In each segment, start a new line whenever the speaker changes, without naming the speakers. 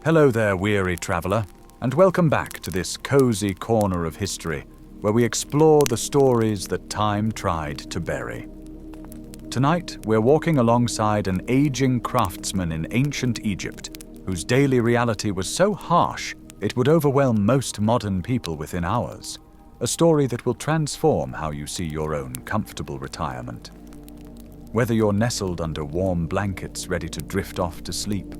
Hello there, weary traveler, and welcome back to this cozy corner of history where we explore the stories that time tried to bury. Tonight, we're walking alongside an aging craftsman in ancient Egypt whose daily reality was so harsh it would overwhelm most modern people within hours. A story that will transform how you see your own comfortable retirement. Whether you're nestled under warm blankets ready to drift off to sleep,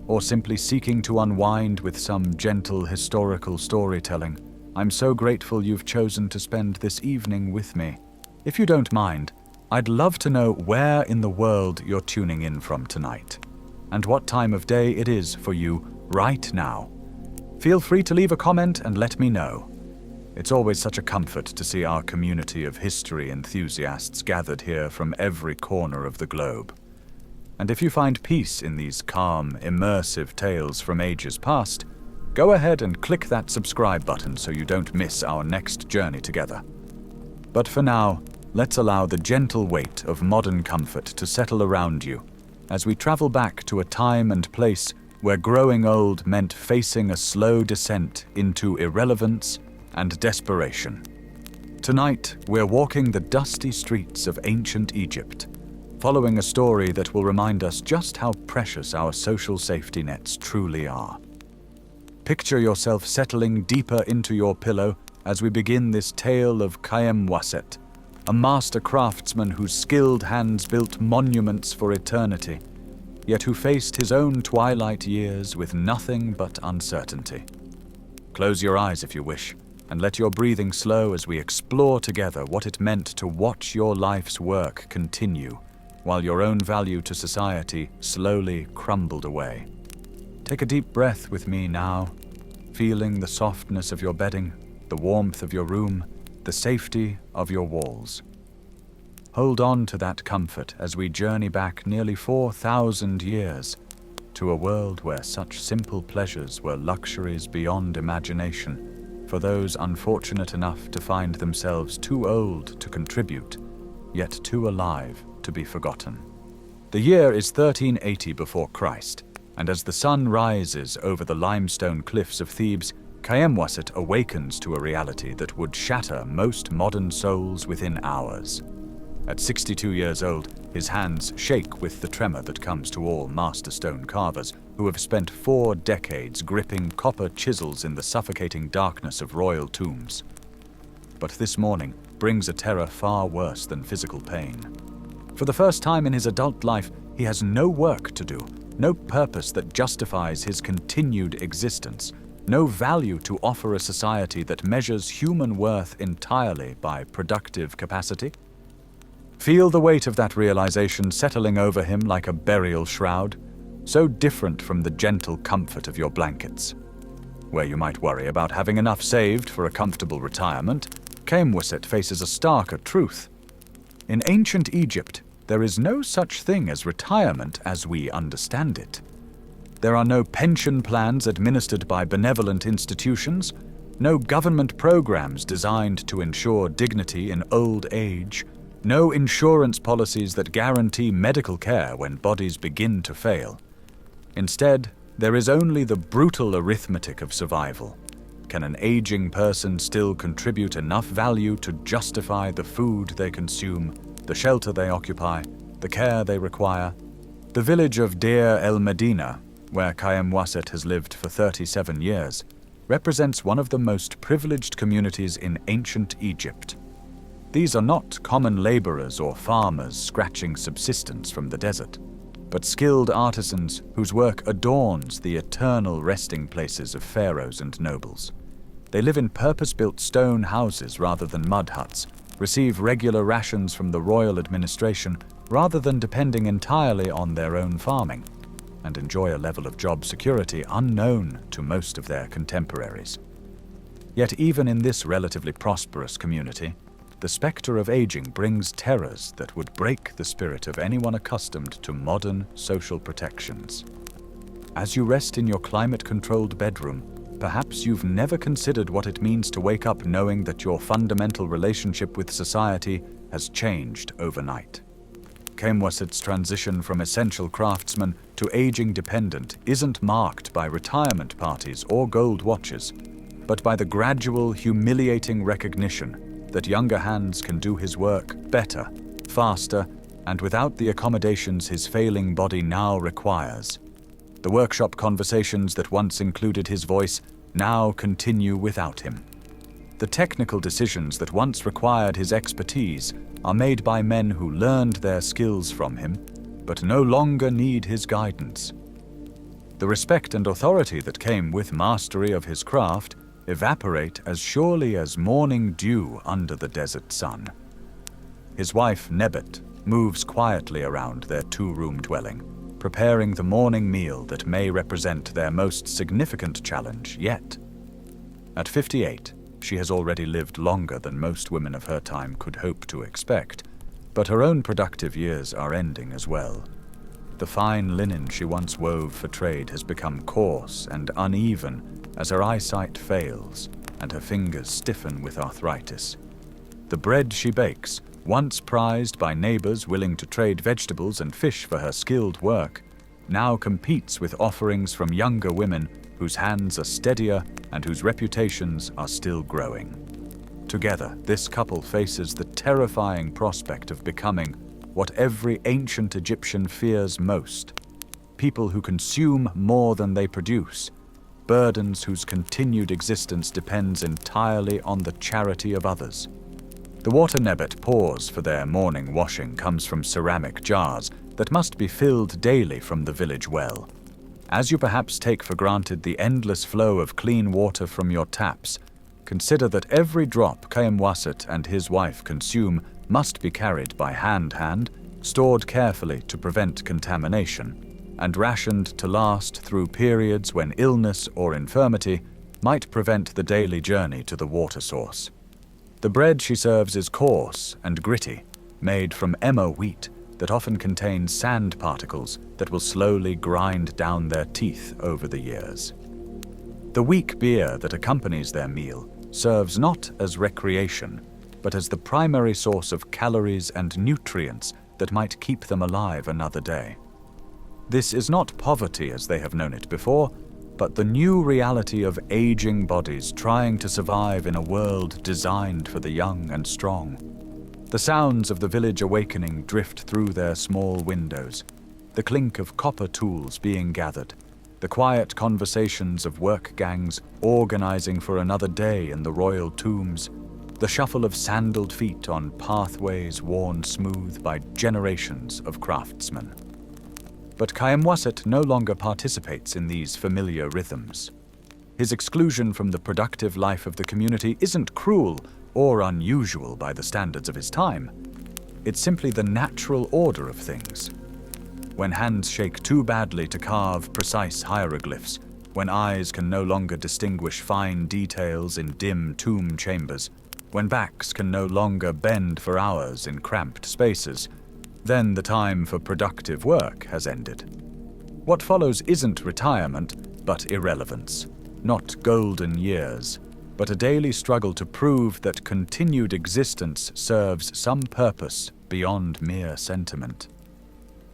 or simply seeking to unwind with some gentle historical storytelling, I'm so grateful you've chosen to spend this evening with me. If you don't mind, I'd love to know where in the world you're tuning in from tonight, and what time of day it is for you right now. Feel free to leave a comment and let me know. It's always such a comfort to see our community of history enthusiasts gathered here from every corner of the globe. And if you find peace in these calm, immersive tales from ages past, go ahead and click that subscribe button so you don't miss our next journey together. But for now, let's allow the gentle weight of modern comfort to settle around you as we travel back to a time and place where growing old meant facing a slow descent into irrelevance and desperation. Tonight, we're walking the dusty streets of ancient Egypt, following a story that will remind us just how precious our social safety nets truly are. Picture yourself settling deeper into your pillow as we begin this tale of Khaemwaset, a master craftsman whose skilled hands built monuments for eternity, yet who faced his own twilight years with nothing but uncertainty. Close your eyes if you wish, and let your breathing slow as we explore together what it meant to watch your life's work continue, while your own value to society slowly crumbled away. Take a deep breath with me now, feeling the softness of your bedding, the warmth of your room, the safety of your walls. Hold on to that comfort as we journey back nearly 4,000 years to a world where such simple pleasures were luxuries beyond imagination for those unfortunate enough to find themselves too old to contribute, yet too alive to be forgotten. The year is 1380 before Christ, and as the sun rises over the limestone cliffs of Thebes, Khaemwaset awakens to a reality that would shatter most modern souls within hours. At 62 years old, his hands shake with the tremor that comes to all master stone carvers who have spent 4 decades gripping copper chisels in the suffocating darkness of royal tombs. But this morning brings a terror far worse than physical pain. For the first time in his adult life, he has no work to do, no purpose that justifies his continued existence, no value to offer a society that measures human worth entirely by productive capacity. Feel the weight of that realization settling over him like a burial shroud, so different from the gentle comfort of your blankets. Where you might worry about having enough saved for a comfortable retirement, Khaemwaset faces a starker truth. In ancient Egypt, there is no such thing as retirement as we understand it. There are no pension plans administered by benevolent institutions, no government programs designed to ensure dignity in old age, no insurance policies that guarantee medical care when bodies begin to fail. Instead, there is only the brutal arithmetic of survival. Can an aging person still contribute enough value to justify the food they consume, the shelter they occupy, the care they require? The village of Deir el-Medina, where Khaemwaset has lived for 37 years, represents one of the most privileged communities in ancient Egypt. These are not common laborers or farmers scratching subsistence from the desert, but skilled artisans whose work adorns the eternal resting places of pharaohs and nobles. They live in purpose-built stone houses rather than mud huts, receive regular rations from the royal administration rather than depending entirely on their own farming, and enjoy a level of job security unknown to most of their contemporaries. Yet even in this relatively prosperous community, the specter of aging brings terrors that would break the spirit of anyone accustomed to modern social protections. As you rest in your climate-controlled bedroom, perhaps you've never considered what it means to wake up knowing that your fundamental relationship with society has changed overnight. Kayamwasit's transition from essential craftsman to aging dependent isn't marked by retirement parties or gold watches, but by the gradual, humiliating recognition that younger hands can do his work better, faster, and without the accommodations his failing body now requires. The workshop conversations that once included his voice now continue without him. The technical decisions that once required his expertise are made by men who learned their skills from him, but no longer need his guidance. The respect and authority that came with mastery of his craft evaporate as surely as morning dew under the desert sun. His wife, Nebet, moves quietly around their two-room dwelling, preparing the morning meal that may represent their most significant challenge yet. At 58, she has already lived longer than most women of her time could hope to expect, but her own productive years are ending as well. The fine linen she once wove for trade has become coarse and uneven as her eyesight fails and her fingers stiffen with arthritis. The bread she bakes, once prized by neighbors willing to trade vegetables and fish for her skilled work, now competes with offerings from younger women whose hands are steadier and whose reputations are still growing. Together, this couple faces the terrifying prospect of becoming what every ancient Egyptian fears most: people who consume more than they produce, burdens whose continued existence depends entirely on the charity of others. The water Nebet pours for their morning washing comes from ceramic jars that must be filled daily from the village well. As you perhaps take for granted the endless flow of clean water from your taps, consider that every drop Kayamwasit and his wife consume must be carried by hand, stored carefully to prevent contamination, and rationed to last through periods when illness or infirmity might prevent the daily journey to the water source. The bread she serves is coarse and gritty, made from emmer wheat that often contains sand particles that will slowly grind down their teeth over the years. The weak beer that accompanies their meal serves not as recreation, but as the primary source of calories and nutrients that might keep them alive another day. This is not poverty as they have known it before, but the new reality of aging bodies trying to survive in a world designed for the young and strong. The sounds of the village awakening drift through their small windows, the clink of copper tools being gathered, the quiet conversations of work gangs organizing for another day in the royal tombs, the shuffle of sandaled feet on pathways worn smooth by generations of craftsmen. But Kayamwasit no longer participates in these familiar rhythms. His exclusion from the productive life of the community isn't cruel or unusual by the standards of his time. It's simply the natural order of things. When hands shake too badly to carve precise hieroglyphs, when eyes can no longer distinguish fine details in dim tomb chambers, when backs can no longer bend for hours in cramped spaces, then the time for productive work has ended. What follows isn't retirement, but irrelevance. Not golden years, but a daily struggle to prove that continued existence serves some purpose beyond mere sentiment.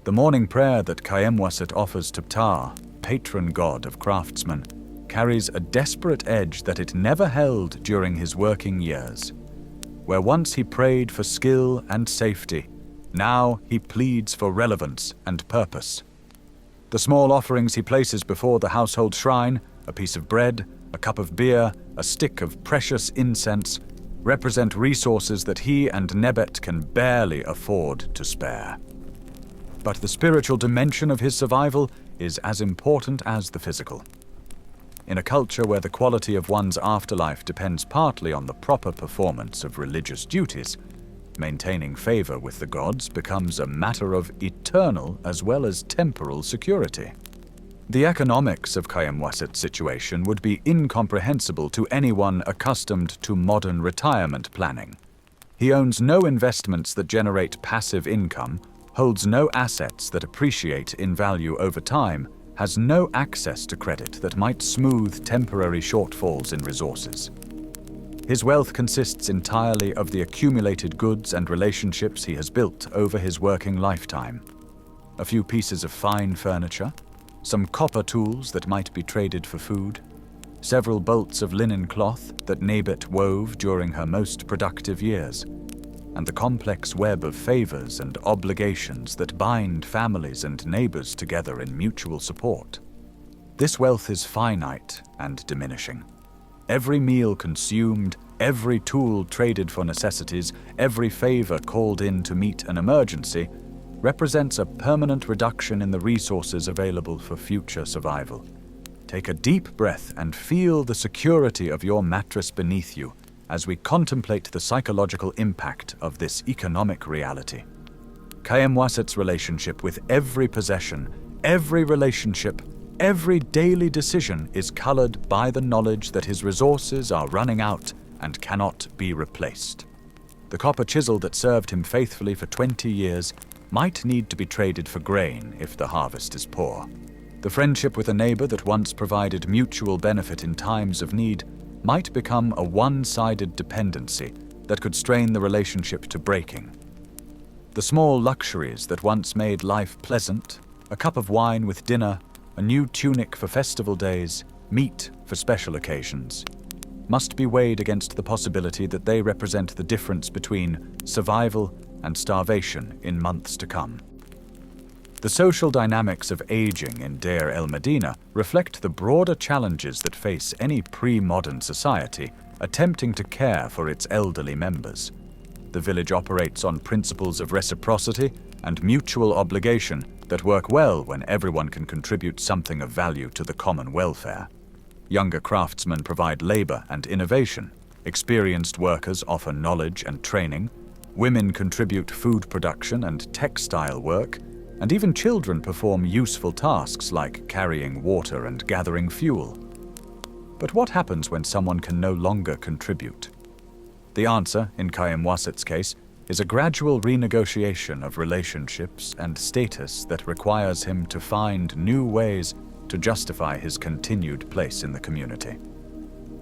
The morning prayer that Kayamwasit offers to Ptah, patron god of craftsmen, carries a desperate edge that it never held during his working years. Where once he prayed for skill and safety, now he pleads for relevance and purpose. The small offerings he places before the household shrine, a piece of bread, a cup of beer, a stick of precious incense, represent resources that he and Nebet can barely afford to spare. But the spiritual dimension of his survival is as important as the physical. In a culture where the quality of one's afterlife depends partly on the proper performance of religious duties, maintaining favor with the gods becomes a matter of eternal as well as temporal security. The economics of Kayamwasit's situation would be incomprehensible to anyone accustomed to modern retirement planning. He owns no investments that generate passive income, holds no assets that appreciate in value over time, has no access to credit that might smooth temporary shortfalls in resources. His wealth consists entirely of the accumulated goods and relationships he has built over his working lifetime. A few pieces of fine furniture, some copper tools that might be traded for food, several bolts of linen cloth that Nabet wove during her most productive years, and the complex web of favors and obligations that bind families and neighbors together in mutual support. This wealth is finite and diminishing. Every meal consumed, every tool traded for necessities, every favor called in to meet an emergency represents a permanent reduction in the resources available for future survival. Take a deep breath and feel the security of your mattress beneath you as we contemplate the psychological impact of this economic reality. Kayem relationship with every possession, every relationship, every daily decision is colored by the knowledge that his resources are running out and cannot be replaced. The copper chisel that served him faithfully for 20 years might need to be traded for grain if the harvest is poor. The friendship with a neighbor that once provided mutual benefit in times of need might become a one-sided dependency that could strain the relationship to breaking. The small luxuries that once made life pleasant, a cup of wine with dinner, a new tunic for festival days, meat for special occasions, must be weighed against the possibility that they represent the difference between survival and starvation in months to come. The social dynamics of aging in Deir el-Medina reflect the broader challenges that face any pre-modern society attempting to care for its elderly members. The village operates on principles of reciprocity and mutual obligation that work well when everyone can contribute something of value to the common welfare. Younger craftsmen provide labor and innovation. Experienced workers offer knowledge and training. Women contribute food production and textile work, and even children perform useful tasks like carrying water and gathering fuel. But what happens when someone can no longer contribute? The answer, in Kayem Waset's case, is a gradual renegotiation of relationships and status that requires him to find new ways to justify his continued place in the community.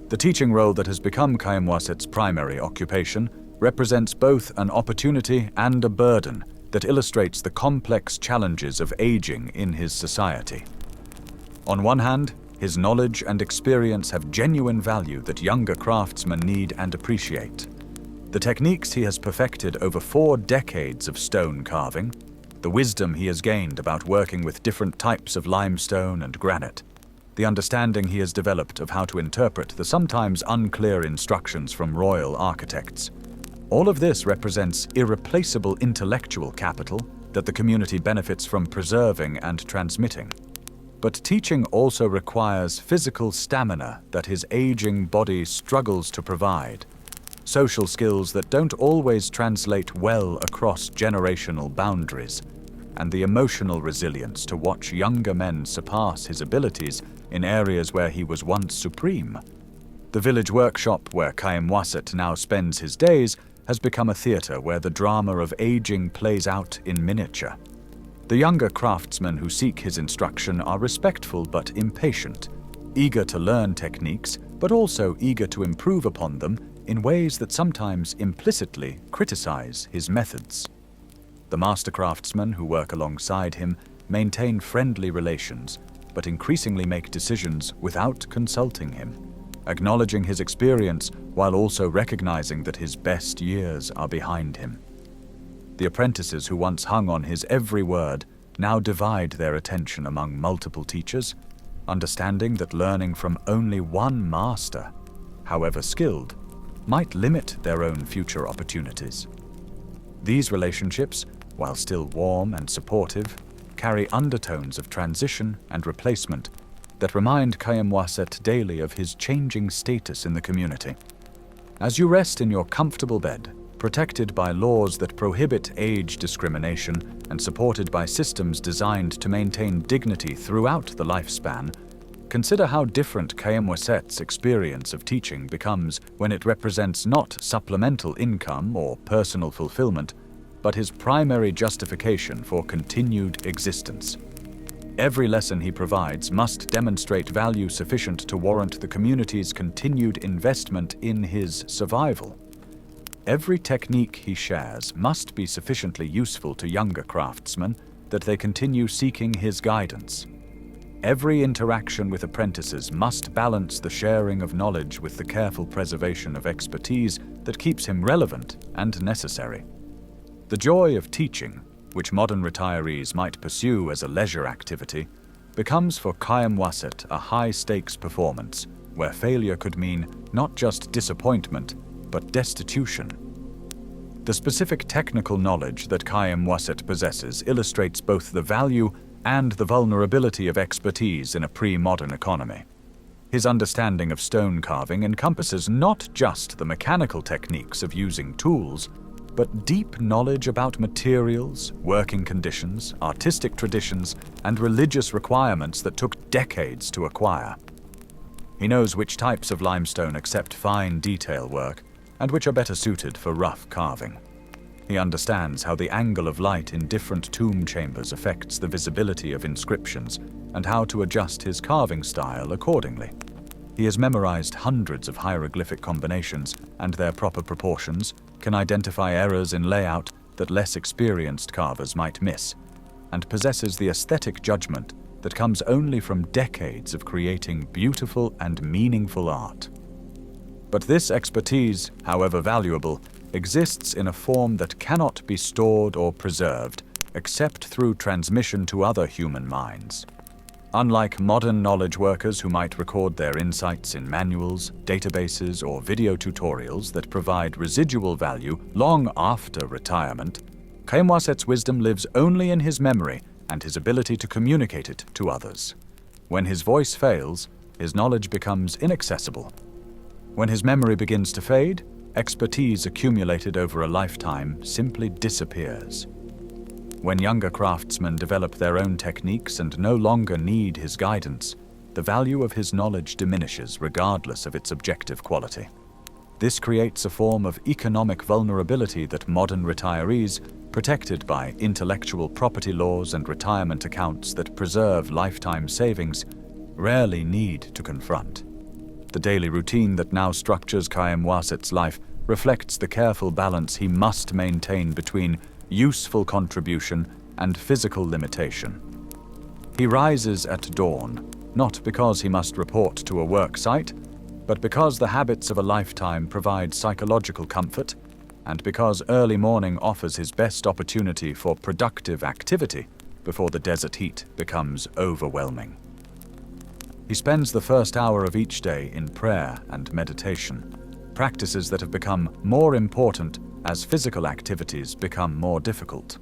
The teaching role that has become Kayem Waset's primary occupation represents both an opportunity and a burden that illustrates the complex challenges of aging in his society. On one hand, his knowledge and experience have genuine value that younger craftsmen need and appreciate. The techniques he has perfected over 4 decades of stone carving, the wisdom he has gained about working with different types of limestone and granite, the understanding he has developed of how to interpret the sometimes unclear instructions from royal architects. All of this represents irreplaceable intellectual capital that the community benefits from preserving and transmitting. But teaching also requires physical stamina that his aging body struggles to provide, social skills that don't always translate well across generational boundaries, and the emotional resilience to watch younger men surpass his abilities in areas where he was once supreme. The village workshop where Kayem Waset now spends his days has become a theater where the drama of aging plays out in miniature. The younger craftsmen who seek his instruction are respectful but impatient, eager to learn techniques, but also eager to improve upon them in ways that sometimes implicitly criticize his methods. The master craftsmen who work alongside him maintain friendly relations, but increasingly make decisions without consulting him, acknowledging his experience while also recognizing that his best years are behind him. The apprentices who once hung on his every word now divide their attention among multiple teachers, understanding that learning from only one master, however skilled, might limit their own future opportunities. These relationships, while still warm and supportive, carry undertones of transition and replacement that remind Kayem Waset daily of his changing status in the community. As you rest in your comfortable bed, protected by laws that prohibit age discrimination and supported by systems designed to maintain dignity throughout the lifespan, consider how different Kayem Waset's experience of teaching becomes when it represents not supplemental income or personal fulfillment, but his primary justification for continued existence. Every lesson he provides must demonstrate value sufficient to warrant the community's continued investment in his survival. Every technique he shares must be sufficiently useful to younger craftsmen that they continue seeking his guidance. Every interaction with apprentices must balance the sharing of knowledge with the careful preservation of expertise that keeps him relevant and necessary. The joy of teaching, which modern retirees might pursue as a leisure activity, becomes for Kayamwaset a high-stakes performance where failure could mean not just disappointment, but destitution. The specific technical knowledge that Kayamwaset possesses illustrates both the value and the vulnerability of expertise in a pre-modern economy. His understanding of stone carving encompasses not just the mechanical techniques of using tools, but deep knowledge about materials, working conditions, artistic traditions, and religious requirements that took decades to acquire. He knows which types of limestone accept fine detail work and which are better suited for rough carving. He understands how the angle of light in different tomb chambers affects the visibility of inscriptions and how to adjust his carving style accordingly. He has memorized hundreds of hieroglyphic combinations and their proper proportions, can identify errors in layout that less experienced carvers might miss, and possesses the aesthetic judgment that comes only from decades of creating beautiful and meaningful art. But this expertise, however valuable, exists in a form that cannot be stored or preserved except through transmission to other human minds. Unlike modern knowledge workers who might record their insights in manuals, databases, or video tutorials that provide residual value long after retirement, Kayamwaset's wisdom lives only in his memory and his ability to communicate it to others. When his voice fails, his knowledge becomes inaccessible. When his memory begins to fade, expertise accumulated over a lifetime simply disappears. When younger craftsmen develop their own techniques and no longer need his guidance, the value of his knowledge diminishes regardless of its objective quality. This creates a form of economic vulnerability that modern retirees, protected by intellectual property laws and retirement accounts that preserve lifetime savings, rarely need to confront. The daily routine that now structures Kayamwaset's life reflects the careful balance he must maintain between useful contribution and physical limitation. He rises at dawn, not because he must report to a work site, but because the habits of a lifetime provide psychological comfort, and because early morning offers his best opportunity for productive activity before the desert heat becomes overwhelming. He spends the first hour of each day in prayer and meditation, practices that have become more important as physical activities become more difficult.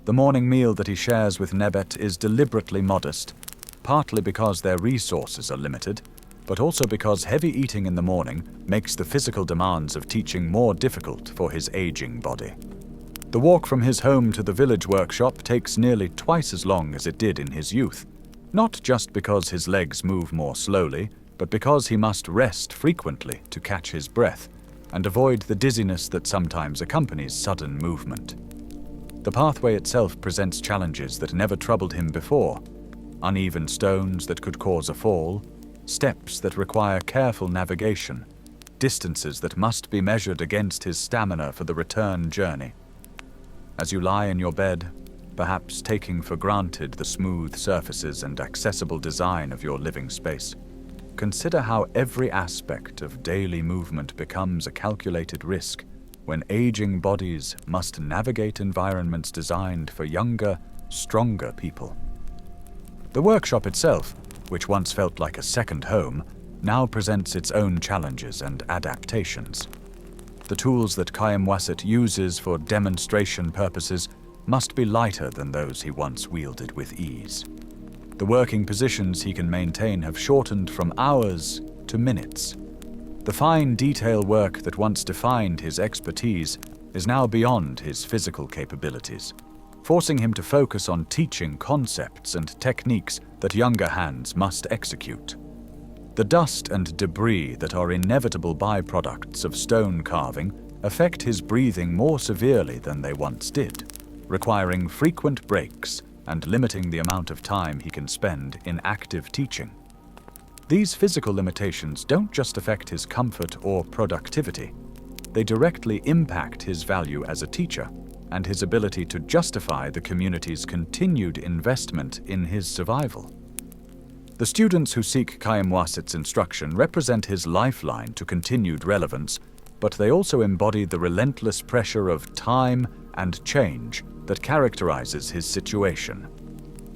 The morning meal that he shares with Nebet is deliberately modest, partly because their resources are limited, but also because heavy eating in the morning makes the physical demands of teaching more difficult for his aging body. The walk from his home to the village workshop takes nearly twice as long as it did in his youth, not just because his legs move more slowly, but because he must rest frequently to catch his breath and avoid the dizziness that sometimes accompanies sudden movement. The pathway itself presents challenges that never troubled him before: uneven stones that could cause a fall, steps that require careful navigation, distances that must be measured against his stamina for the return journey. As you lie in your bed, perhaps taking for granted the smooth surfaces and accessible design of your living space, consider how every aspect of daily movement becomes a calculated risk when aging bodies must navigate environments designed for younger, stronger people. The workshop itself, which once felt like a second home, now presents its own challenges and adaptations. The tools that Kayamwaset uses for demonstration purposes must be lighter than those he once wielded with ease. The working positions he can maintain have shortened from hours to minutes. The fine detail work that once defined his expertise is now beyond his physical capabilities, forcing him to focus on teaching concepts and techniques that younger hands must execute. The dust and debris that are inevitable byproducts of stone carving affect his breathing more severely than they once did, requiring frequent breaks and limiting the amount of time he can spend in active teaching. These physical limitations don't just affect his comfort or productivity. They directly impact his value as a teacher and his ability to justify the community's continued investment in his survival. The students who seek Kayamwasit's instruction represent his lifeline to continued relevance, but they also embody the relentless pressure of time and change that characterizes his situation.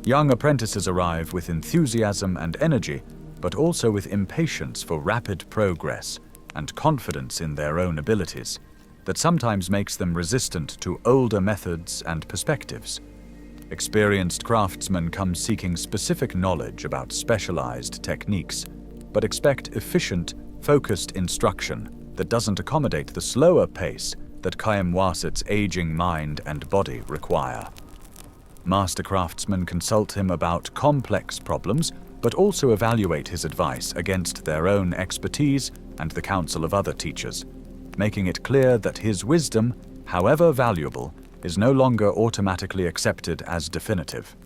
Young apprentices arrive with enthusiasm and energy, but also with impatience for rapid progress and confidence in their own abilities that sometimes makes them resistant to older methods and perspectives. Experienced craftsmen come seeking specific knowledge about specialized techniques, but expect efficient, focused instruction that doesn't accommodate the slower pace that Kayamwasit's aging mind and body require. Master craftsmen consult him about complex problems, but also evaluate his advice against their own expertise and the counsel of other teachers, making it clear that his wisdom, however valuable, is no longer automatically accepted as definitive.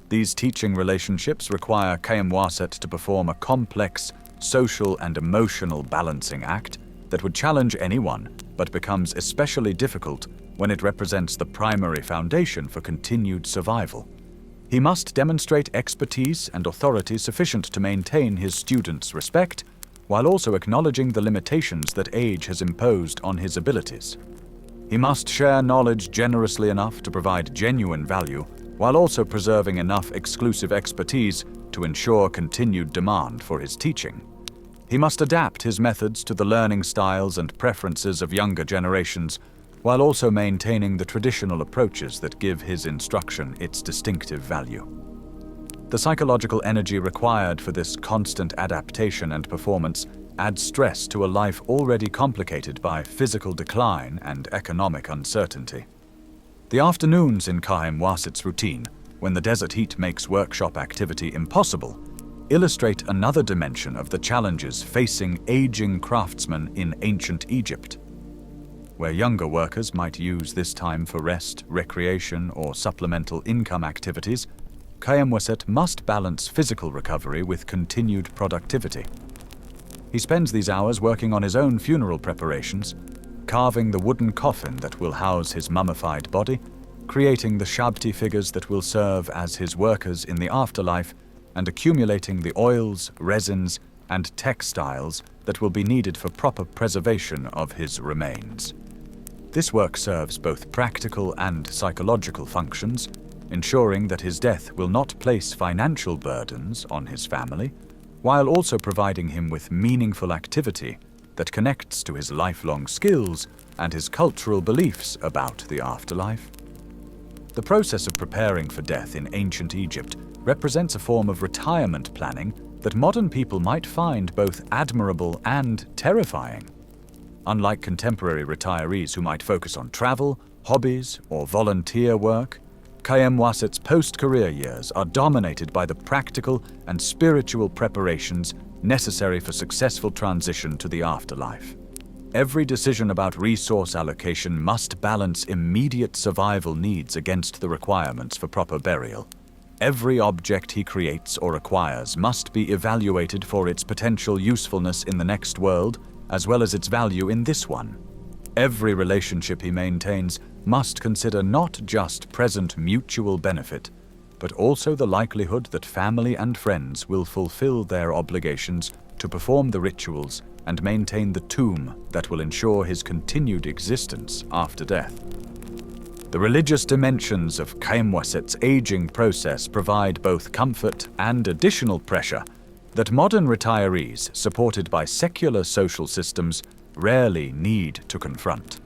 These teaching relationships require Kayamwasit to perform a complex social and emotional balancing act that would challenge anyone, but becomes especially difficult when it represents the primary foundation for continued survival. He must demonstrate expertise and authority sufficient to maintain his students' respect, while also acknowledging the limitations that age has imposed on his abilities. He must share knowledge generously enough to provide genuine value, while also preserving enough exclusive expertise to ensure continued demand for his teaching. He must adapt his methods to the learning styles and preferences of younger generations, while also maintaining the traditional approaches that give his instruction its distinctive value. The psychological energy required for this constant adaptation and performance adds stress to a life already complicated by physical decline and economic uncertainty. The afternoons in Kayamwasit's routine, when the desert heat makes workshop activity impossible, illustrate another dimension of the challenges facing aging craftsmen in ancient Egypt. Where younger workers might use this time for rest, recreation, or supplemental income activities, Kayamwasit must balance physical recovery with continued productivity. He spends these hours working on his own funeral preparations, carving the wooden coffin that will house his mummified body, creating the shabti figures that will serve as his workers in the afterlife, and accumulating the oils, resins, and textiles that will be needed for proper preservation of his remains. This work serves both practical and psychological functions, ensuring that his death will not place financial burdens on his family, while also providing him with meaningful activity that connects to his lifelong skills and his cultural beliefs about the afterlife. The process of preparing for death in ancient Egypt represents a form of retirement planning that modern people might find both admirable and terrifying. Unlike contemporary retirees who might focus on travel, hobbies, or volunteer work, Kayamwasit's post-career years are dominated by the practical and spiritual preparations necessary for successful transition to the afterlife. Every decision about resource allocation must balance immediate survival needs against the requirements for proper burial. Every object he creates or acquires must be evaluated for its potential usefulness in the next world, as well as its value in this one. Every relationship he maintains must consider not just present mutual benefit, but also the likelihood that family and friends will fulfill their obligations to perform the rituals and maintain the tomb that will ensure his continued existence after death. The religious dimensions of Kayamwasit's aging process provide both comfort and additional pressure that modern retirees, supported by secular social systems, rarely need to confront.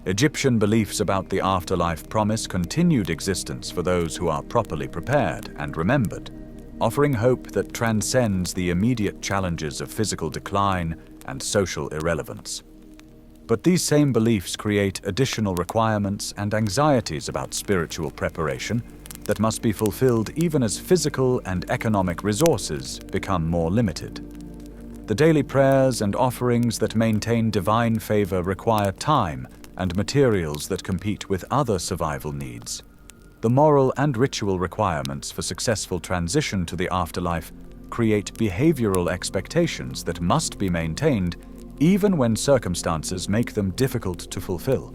Egyptian beliefs about the afterlife promise continued existence for those who are properly prepared and remembered, offering hope that transcends the immediate challenges of physical decline and social irrelevance. But these same beliefs create additional requirements and anxieties about spiritual preparation that must be fulfilled even as physical and economic resources become more limited. The daily prayers and offerings that maintain divine favor require time and materials that compete with other survival needs. the moral and ritual requirements for successful transition to the afterlife create behavioral expectations that must be maintained even when circumstances make them difficult to fulfill.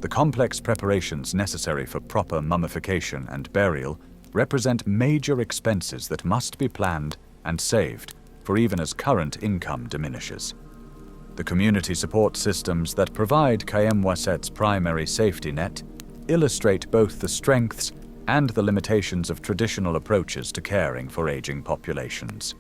The complex preparations necessary for proper mummification and burial represent major expenses that must be planned and saved for even as current income diminishes. The community support systems that provide Kayemwaset's primary safety net illustrate both the strengths and the limitations of traditional approaches to caring for aging populations.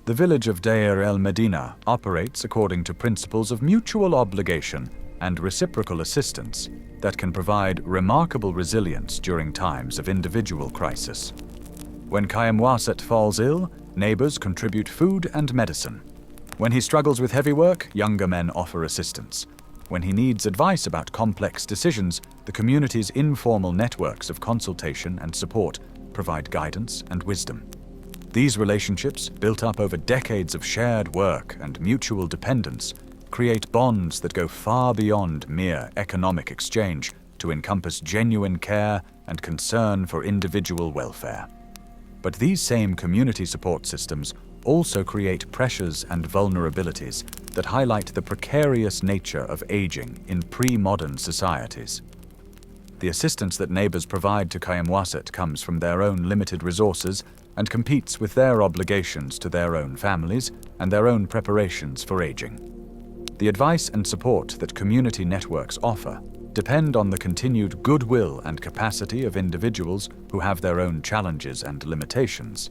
The village of Deir el Medina operates according to principles of mutual obligation and reciprocal assistance that can provide remarkable resilience during times of individual crisis. When Kayemwaset falls ill, neighbors contribute food and medicine. When he struggles with heavy work, younger men offer assistance. When he needs advice about complex decisions, the community's informal networks of consultation and support provide guidance and wisdom. These relationships, built up over decades of shared work and mutual dependence, create bonds that go far beyond mere economic exchange to encompass genuine care and concern for individual welfare. But these same community support systems also create pressures and vulnerabilities that highlight the precarious nature of aging in pre-modern societies. The assistance that neighbors provide to Kayemwaset comes from their own limited resources and competes with their obligations to their own families and their own preparations for aging. The advice and support that community networks offer depend on the continued goodwill and capacity of individuals who have their own challenges and limitations.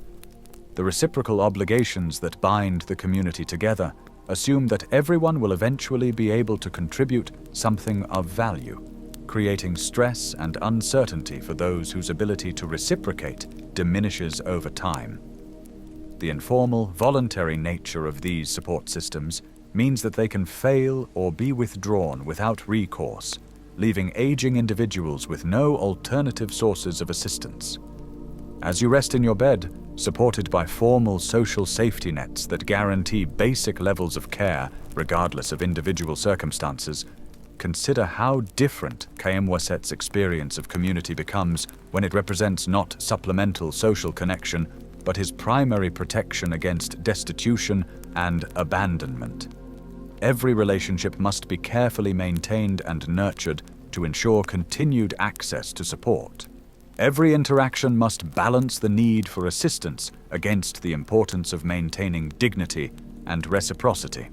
The reciprocal obligations that bind the community together assume that everyone will eventually be able to contribute something of value, creating stress and uncertainty for those whose ability to reciprocate diminishes over time. The informal, voluntary nature of these support systems means that they can fail or be withdrawn without recourse, leaving aging individuals with no alternative sources of assistance. As you rest in your bed, supported by formal social safety nets that guarantee basic levels of care regardless of individual circumstances, consider how different Kayemwaset's experience of community becomes when it represents not supplemental social connection, but his primary protection against destitution and abandonment. Every relationship must be carefully maintained and nurtured to ensure continued access to support. Every interaction must balance the need for assistance against the importance of maintaining dignity and reciprocity.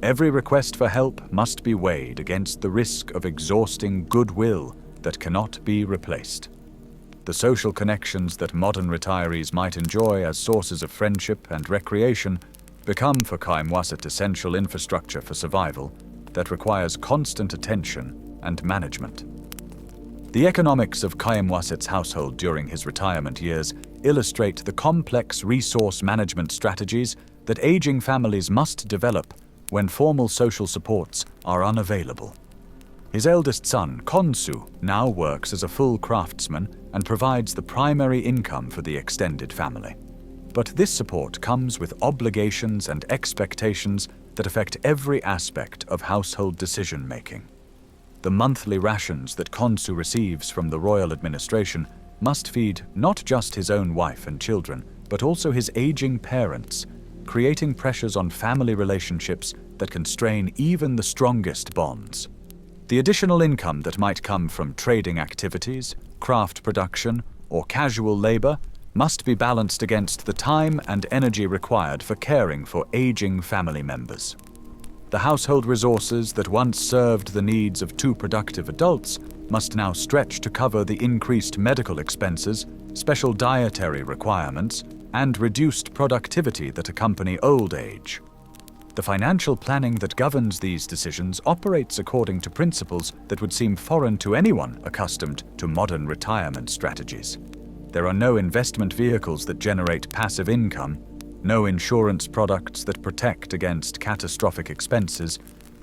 Every request for help must be weighed against the risk of exhausting goodwill that cannot be replaced. The social connections that modern retirees might enjoy as sources of friendship and recreation become for Kayemwaset essential infrastructure for survival that requires constant attention and management. The economics of Kayemwaset's household during his retirement years illustrate the complex resource management strategies that aging families must develop when formal social supports are unavailable. His eldest son, Khonsu, now works as a full craftsman and provides the primary income for the extended family. But this support comes with obligations and expectations that affect every aspect of household decision-making. The monthly rations that Khonsu receives from the royal administration must feed not just his own wife and children, but also his aging parents, creating pressures on family relationships that can strain even the strongest bonds. The additional income that might come from trading activities, craft production, or casual labor must be balanced against the time and energy required for caring for aging family members. The household resources that once served the needs of two productive adults must now stretch to cover the increased medical expenses, special dietary requirements, and reduced productivity that accompany old age. The financial planning that governs these decisions operates according to principles that would seem foreign to anyone accustomed to modern retirement strategies. There are no investment vehicles that generate passive income, no insurance products that protect against catastrophic expenses,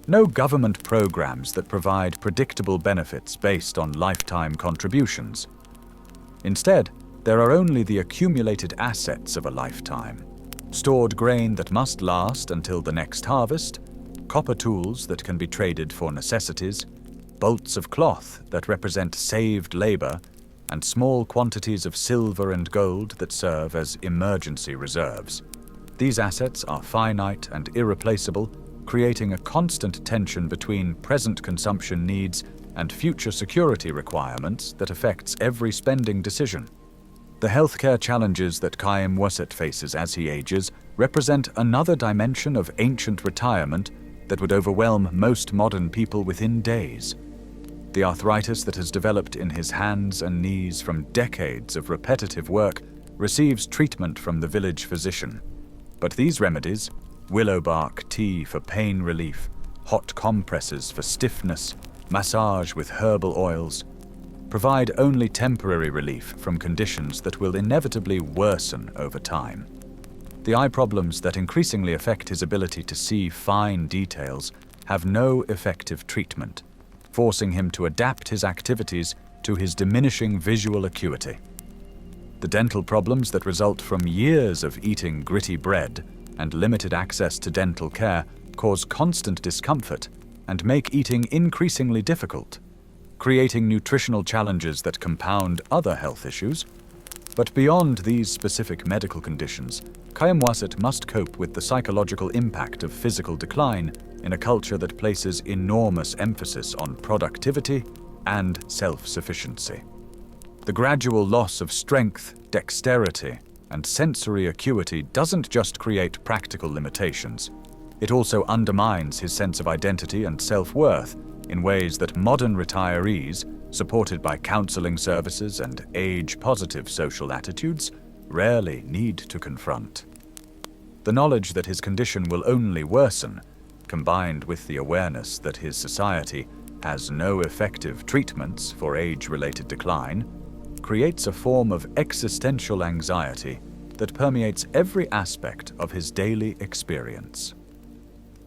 no government programs that provide predictable benefits based on lifetime contributions. Instead, there are only the accumulated assets of a lifetime: stored grain that must last until the next harvest, copper tools that can be traded for necessities, bolts of cloth that represent saved labor, and small quantities of silver and gold that serve as emergency reserves. These assets are finite and irreplaceable, creating a constant tension between present consumption needs and future security requirements that affects every spending decision. The healthcare challenges that Khaem faces as he ages represent another dimension of ancient retirement that would overwhelm most modern people within days. The arthritis that has developed in his hands and knees from decades of repetitive work receives treatment from the village physician. But these remedies, willow bark tea for pain relief, hot compresses for stiffness, massage with herbal oils, provide only temporary relief from conditions that will inevitably worsen over time. The eye problems that increasingly affect his ability to see fine details have no effective treatment, forcing him to adapt his activities to his diminishing visual acuity. The dental problems that result from years of eating gritty bread and limited access to dental care cause constant discomfort and make eating increasingly difficult, creating nutritional challenges that compound other health issues. But beyond these specific medical conditions, Khaem must cope with the psychological impact of physical decline in a culture that places enormous emphasis on productivity and self-sufficiency. The gradual loss of strength, dexterity, and sensory acuity doesn't just create practical limitations. It also undermines his sense of identity and self-worth in ways that modern retirees, supported by counseling services and age-positive social attitudes, rarely need to confront. The knowledge that his condition will only worsen, combined with the awareness that his society has no effective treatments for age-related decline, creates a form of existential anxiety that permeates every aspect of his daily experience.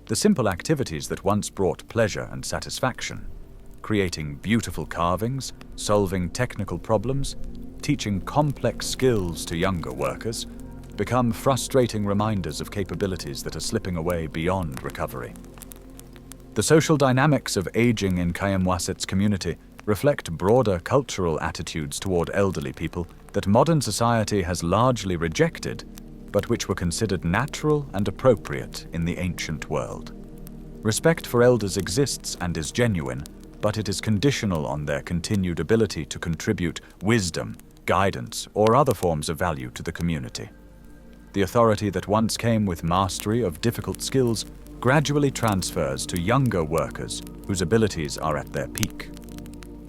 The simple activities that once brought pleasure and satisfaction, creating beautiful carvings, solving technical problems, teaching complex skills to younger workers, become frustrating reminders of capabilities that are slipping away beyond recovery. The social dynamics of aging in Khaem community reflect broader cultural attitudes toward elderly people that modern society has largely rejected, but which were considered natural and appropriate in the ancient world. Respect for elders exists and is genuine, but it is conditional on their continued ability to contribute wisdom, guidance, or other forms of value to the community. The authority that once came with mastery of difficult skills gradually transfers to younger workers whose abilities are at their peak.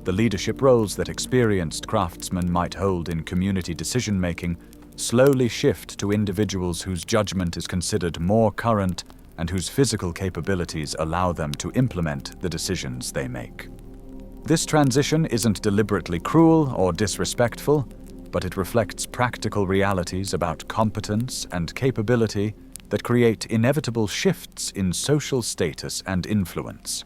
The leadership roles that experienced craftsmen might hold in community decision-making slowly shift to individuals whose judgment is considered more current and whose physical capabilities allow them to implement the decisions they make. This transition isn't deliberately cruel or disrespectful, but it reflects practical realities about competence and capability that create inevitable shifts in social status and influence.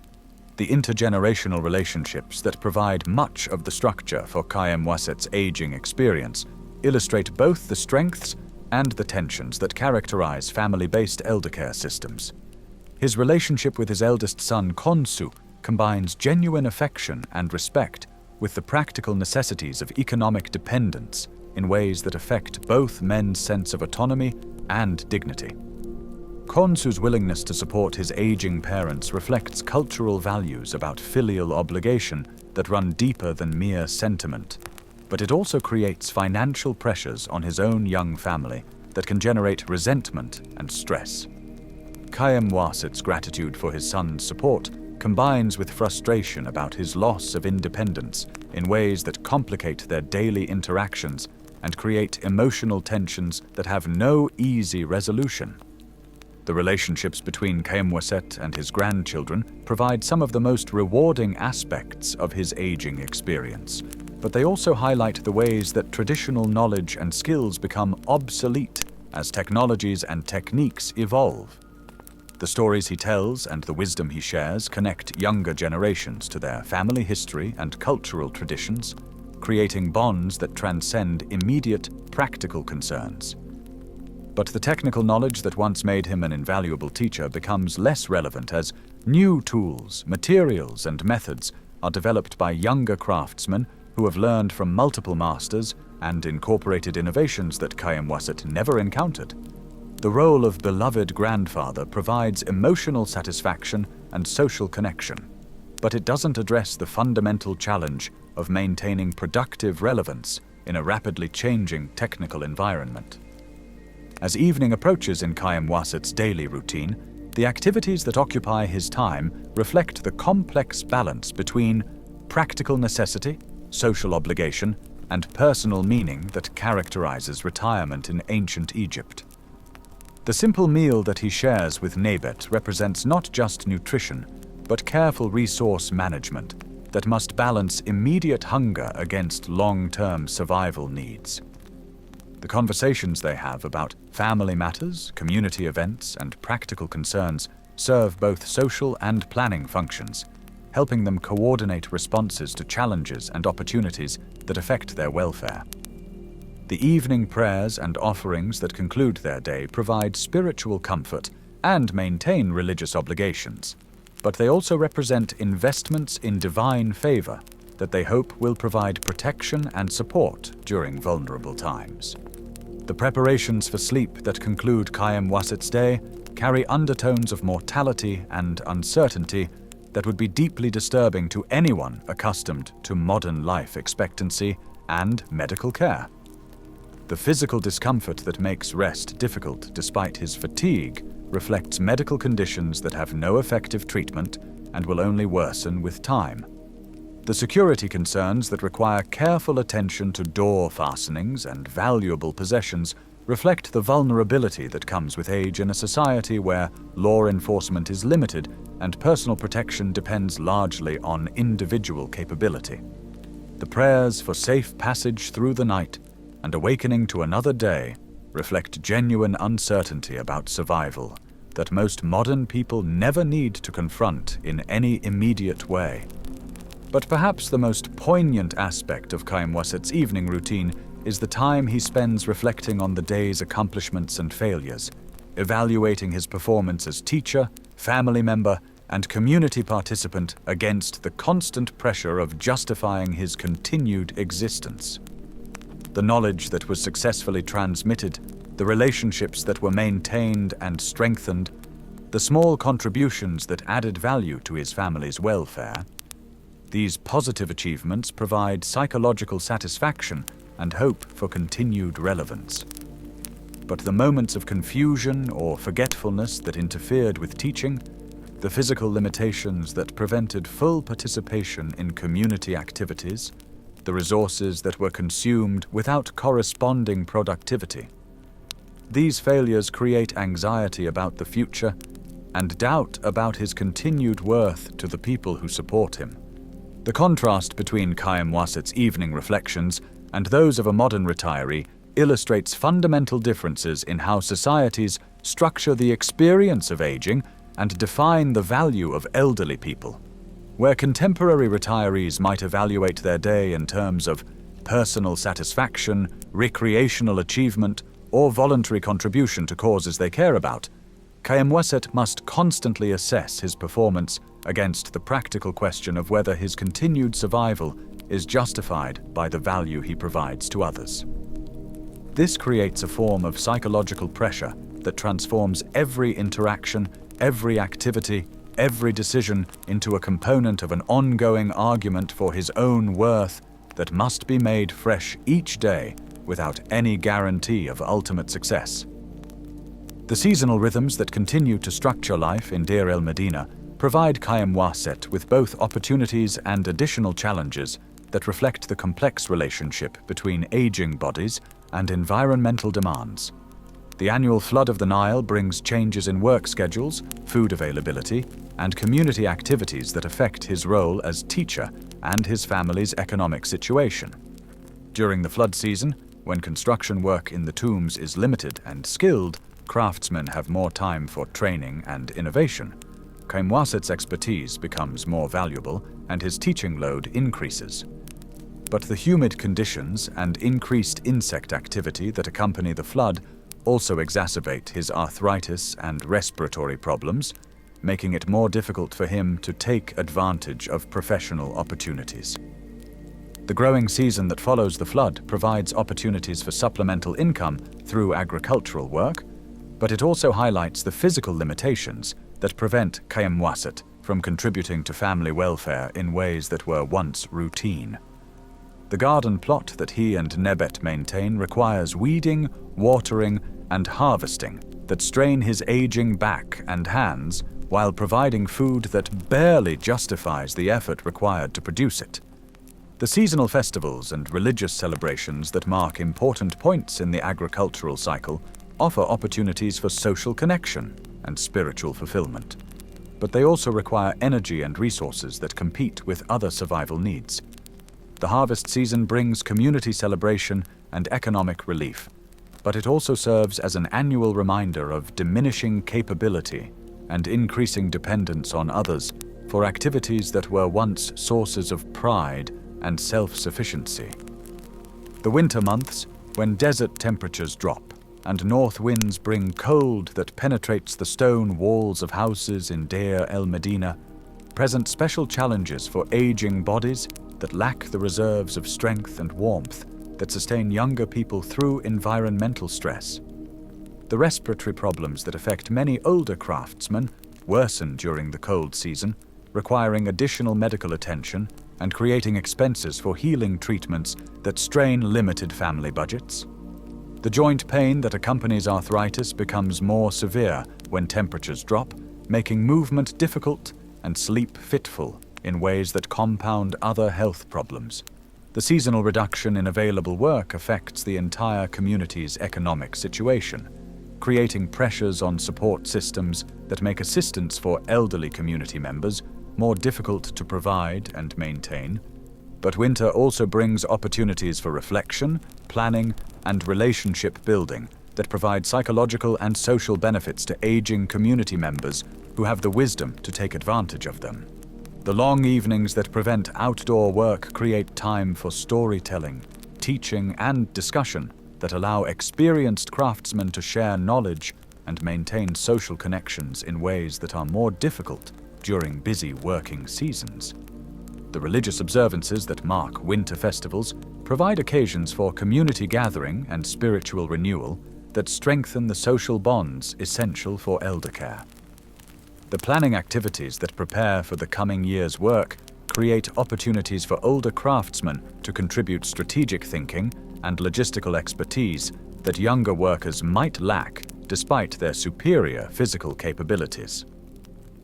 The intergenerational relationships that provide much of the structure for Khaem aging experience illustrate both the strengths and the tensions that characterize family-based eldercare systems. His relationship with his eldest son, Khonsu, combines genuine affection and respect with the practical necessities of economic dependence in ways that affect both men's sense of autonomy and dignity. Khonsu's willingness to support his aging parents reflects cultural values about filial obligation that run deeper than mere sentiment, but it also creates financial pressures on his own young family that can generate resentment and stress. Khaem gratitude for his son's support combines with frustration about his loss of independence in ways that complicate their daily interactions and create emotional tensions that have no easy resolution. The relationships between Khaem and his grandchildren provide some of the most rewarding aspects of his aging experience, but they also highlight the ways that traditional knowledge and skills become obsolete as technologies and techniques evolve. The stories he tells and the wisdom he shares connect younger generations to their family history and cultural traditions, creating bonds that transcend immediate, practical concerns. But the technical knowledge that once made him an invaluable teacher becomes less relevant as new tools, materials, and methods are developed by younger craftsmen who have learned from multiple masters and incorporated innovations that Kayamwasit never encountered. The role of beloved grandfather provides emotional satisfaction and social connection, but it doesn't address the fundamental challenge of maintaining productive relevance in a rapidly changing technical environment. As evening approaches in Kayamwasit's daily routine, the activities that occupy his time reflect the complex balance between practical necessity, social obligation, and personal meaning that characterizes retirement in ancient Egypt. The simple meal that he shares with Nebet represents not just nutrition, but careful resource management that must balance immediate hunger against long-term survival needs. The conversations they have about family matters, community events, and practical concerns serve both social and planning functions, helping them coordinate responses to challenges and opportunities that affect their welfare. The evening prayers and offerings that conclude their day provide spiritual comfort and maintain religious obligations, but they also represent investments in divine favor that they hope will provide protection and support during vulnerable times. The preparations for sleep that conclude Kayamwasit's day carry undertones of mortality and uncertainty that would be deeply disturbing to anyone accustomed to modern life expectancy and medical care. The physical discomfort that makes rest difficult despite his fatigue reflects medical conditions that have no effective treatment and will only worsen with time. The security concerns that require careful attention to door fastenings and valuable possessions reflect the vulnerability that comes with age in a society where law enforcement is limited and personal protection depends largely on individual capability. The prayers for safe passage through the night and awakening to another day reflect genuine uncertainty about survival that most modern people never need to confront in any immediate way. But perhaps the most poignant aspect of Kayamwasit's evening routine is the time he spends reflecting on the day's accomplishments and failures, evaluating his performance as teacher, family member, and community participant against the constant pressure of justifying his continued existence. The knowledge that was successfully transmitted, the relationships that were maintained and strengthened, the small contributions that added value to his family's welfare. These positive achievements provide psychological satisfaction and hope for continued relevance. But the moments of confusion or forgetfulness that interfered with teaching, the physical limitations that prevented full participation in community activities, the resources that were consumed without corresponding productivity. These failures create anxiety about the future and doubt about his continued worth to the people who support him. The contrast between Kayamwasit's evening reflections and those of a modern retiree illustrates fundamental differences in how societies structure the experience of aging and define the value of elderly people. Where contemporary retirees might evaluate their day in terms of personal satisfaction, recreational achievement, or voluntary contribution to causes they care about, Kayamwasit must constantly assess his performance against the practical question of whether his continued survival is justified by the value he provides to others. This creates a form of psychological pressure that transforms every interaction, every activity, every decision into a component of an ongoing argument for his own worth that must be made fresh each day without any guarantee of ultimate success. The seasonal rhythms that continue to structure life in Deir el-Medina provide Kayamwasit with both opportunities and additional challenges that reflect the complex relationship between aging bodies and environmental demands. The annual flood of the Nile brings changes in work schedules, food availability, and community activities that affect his role as teacher and his family's economic situation. During the flood season, when construction work in the tombs is limited and skilled, craftsmen have more time for training and innovation. Kayamwasit's expertise becomes more valuable and his teaching load increases. But the humid conditions and increased insect activity that accompany the flood also exacerbate his arthritis and respiratory problems, making it more difficult for him to take advantage of professional opportunities. The growing season that follows the flood provides opportunities for supplemental income through agricultural work, but it also highlights the physical limitations that prevent Kayamwasit from contributing to family welfare in ways that were once routine. The garden plot that he and Nebet maintain requires weeding, watering, and harvesting that strain his aging back and hands while providing food that barely justifies the effort required to produce it. The seasonal festivals and religious celebrations that mark important points in the agricultural cycle offer opportunities for social connection and spiritual fulfillment. But they also require energy and resources that compete with other survival needs. The harvest season brings community celebration and economic relief, but it also serves as an annual reminder of diminishing capability and increasing dependence on others for activities that were once sources of pride and self-sufficiency. The winter months, when desert temperatures drop and north winds bring cold that penetrates the stone walls of houses in Deir el-Medina, present special challenges for aging bodies that lack the reserves of strength and warmth that sustain younger people through environmental stress. The respiratory problems that affect many older craftsmen worsen during the cold season, requiring additional medical attention and creating expenses for healing treatments that strain limited family budgets. The joint pain that accompanies arthritis becomes more severe when temperatures drop, making movement difficult and sleep fitful in ways that compound other health problems. The seasonal reduction in available work affects the entire community's economic situation, creating pressures on support systems that make assistance for elderly community members more difficult to provide and maintain. But winter also brings opportunities for reflection, planning, and relationship building that provide psychological and social benefits to aging community members who have the wisdom to take advantage of them. The long evenings that prevent outdoor work create time for storytelling, teaching, and discussion that allow experienced craftsmen to share knowledge and maintain social connections in ways that are more difficult during busy working seasons. The religious observances that mark winter festivals provide occasions for community gathering and spiritual renewal that strengthen the social bonds essential for elder care. The planning activities that prepare for the coming year's work create opportunities for older craftsmen to contribute strategic thinking and logistical expertise that younger workers might lack despite their superior physical capabilities.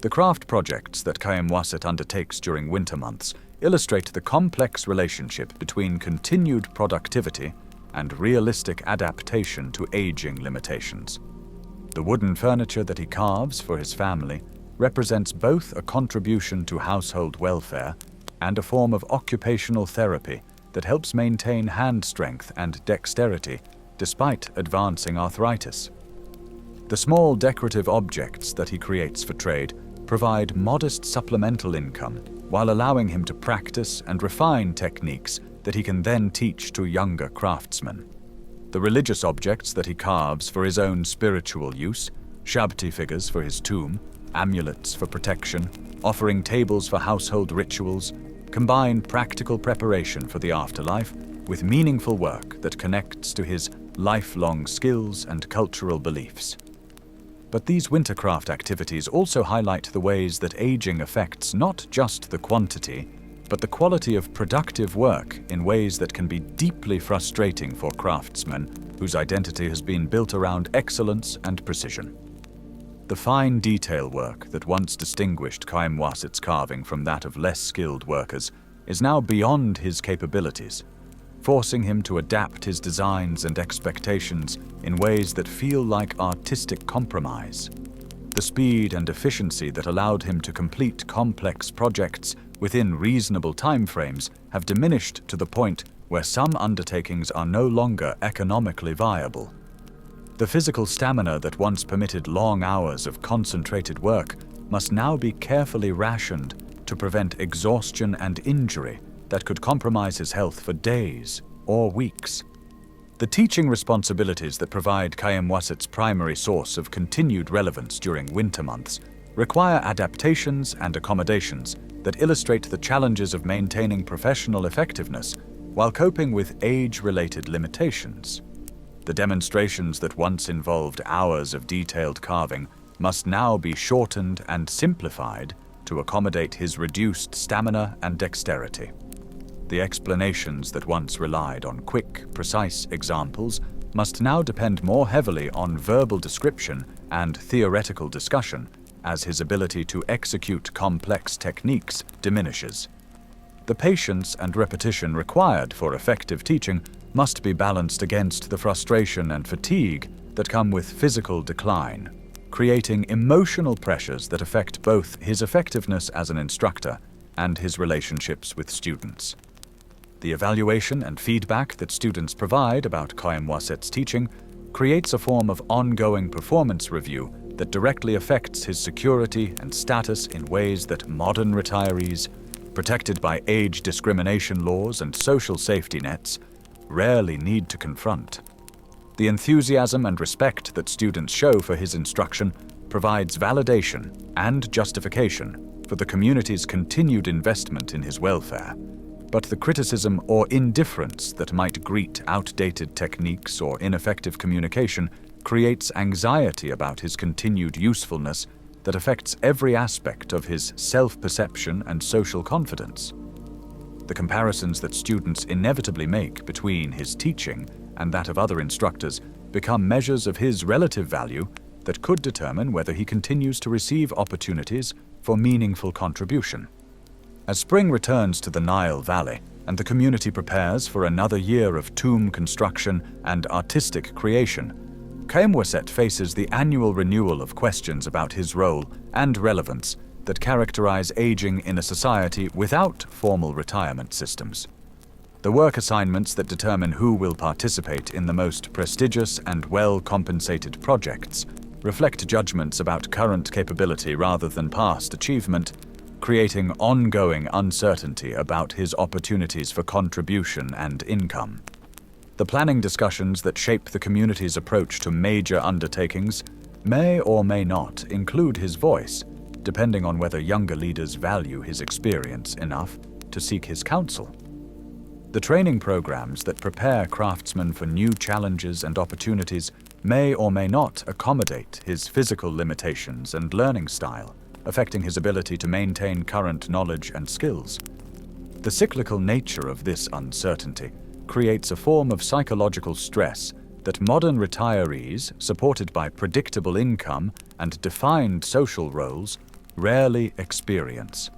The craft projects that Kayamwasit undertakes during winter months illustrate the complex relationship between continued productivity and realistic adaptation to aging limitations. The wooden furniture that he carves for his family represents both a contribution to household welfare and a form of occupational therapy that helps maintain hand strength and dexterity despite advancing arthritis. The small decorative objects that he creates for trade provide modest supplemental income while allowing him to practice and refine techniques that he can then teach to younger craftsmen. The religious objects that he carves for his own spiritual use, Shabti figures for his tomb, amulets for protection, offering tables for household rituals, combine practical preparation for the afterlife with meaningful work that connects to his lifelong skills and cultural beliefs. But these wintercraft activities also highlight the ways that aging affects not just the quantity, but the quality of productive work in ways that can be deeply frustrating for craftsmen whose identity has been built around excellence and precision. The fine detail work that once distinguished Kayamwasit's carving from that of less skilled workers is now beyond his capabilities, forcing him to adapt his designs and expectations in ways that feel like artistic compromise. The speed and efficiency that allowed him to complete complex projects within reasonable timeframes have diminished to the point where some undertakings are no longer economically viable. The physical stamina that once permitted long hours of concentrated work must now be carefully rationed to prevent exhaustion and injury that could compromise his health for days or weeks. The teaching responsibilities that provide Kayamwasit's primary source of continued relevance during winter months require adaptations and accommodations that illustrate the challenges of maintaining professional effectiveness while coping with age-related limitations. The demonstrations that once involved hours of detailed carving must now be shortened and simplified to accommodate his reduced stamina and dexterity. The explanations that once relied on quick, precise examples must now depend more heavily on verbal description and theoretical discussion, as his ability to execute complex techniques diminishes. The patience and repetition required for effective teaching must be balanced against the frustration and fatigue that come with physical decline, creating emotional pressures that affect both his effectiveness as an instructor and his relationships with students. The evaluation and feedback that students provide about Kayamwaset's teaching creates a form of ongoing performance review that directly affects his security and status in ways that modern retirees, protected by age discrimination laws and social safety nets, rarely need to confront. The enthusiasm and respect that students show for his instruction provides validation and justification for the community's continued investment in his welfare. But the criticism or indifference that might greet outdated techniques or ineffective communication creates anxiety about his continued usefulness that affects every aspect of his self-perception and social confidence. The comparisons that students inevitably make between his teaching and that of other instructors become measures of his relative value that could determine whether he continues to receive opportunities for meaningful contribution. As spring returns to the Nile Valley and the community prepares for another year of tomb construction and artistic creation, Kayamwaset faces the annual renewal of questions about his role and relevance that characterize aging in a society without formal retirement systems. The work assignments that determine who will participate in the most prestigious and well-compensated projects reflect judgments about current capability rather than past achievement, creating ongoing uncertainty about his opportunities for contribution and income. The planning discussions that shape the community's approach to major undertakings may or may not include his voice, depending on whether younger leaders value his experience enough to seek his counsel. The training programs that prepare craftsmen for new challenges and opportunities may or may not accommodate his physical limitations and learning style, affecting his ability to maintain current knowledge and skills. The cyclical nature of this uncertainty creates a form of psychological stress that modern retirees, supported by predictable income and defined social roles, rarely experience.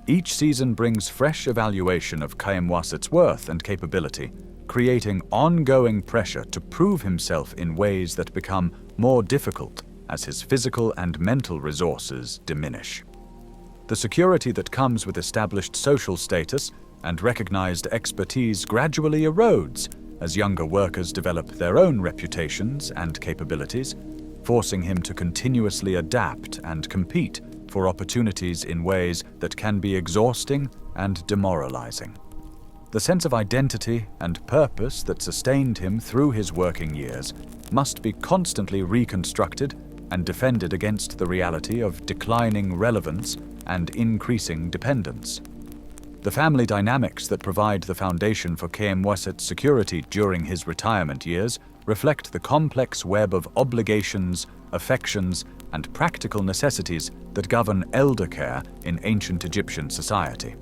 Each season brings fresh evaluation of Kayamwaset's worth and capability, creating ongoing pressure to prove himself in ways that become more difficult as his physical and mental resources diminish. The security that comes with established social status and recognized expertise gradually erodes as younger workers develop their own reputations and capabilities, forcing him to continuously adapt and compete for opportunities in ways that can be exhausting and demoralizing. The sense of identity and purpose that sustained him through his working years must be constantly reconstructed and defended against the reality of declining relevance and increasing dependence. The family dynamics that provide the foundation for Kayamwaset's security during his retirement years reflect the complex web of obligations, affections, and practical necessities that govern elder care in ancient Egyptian society.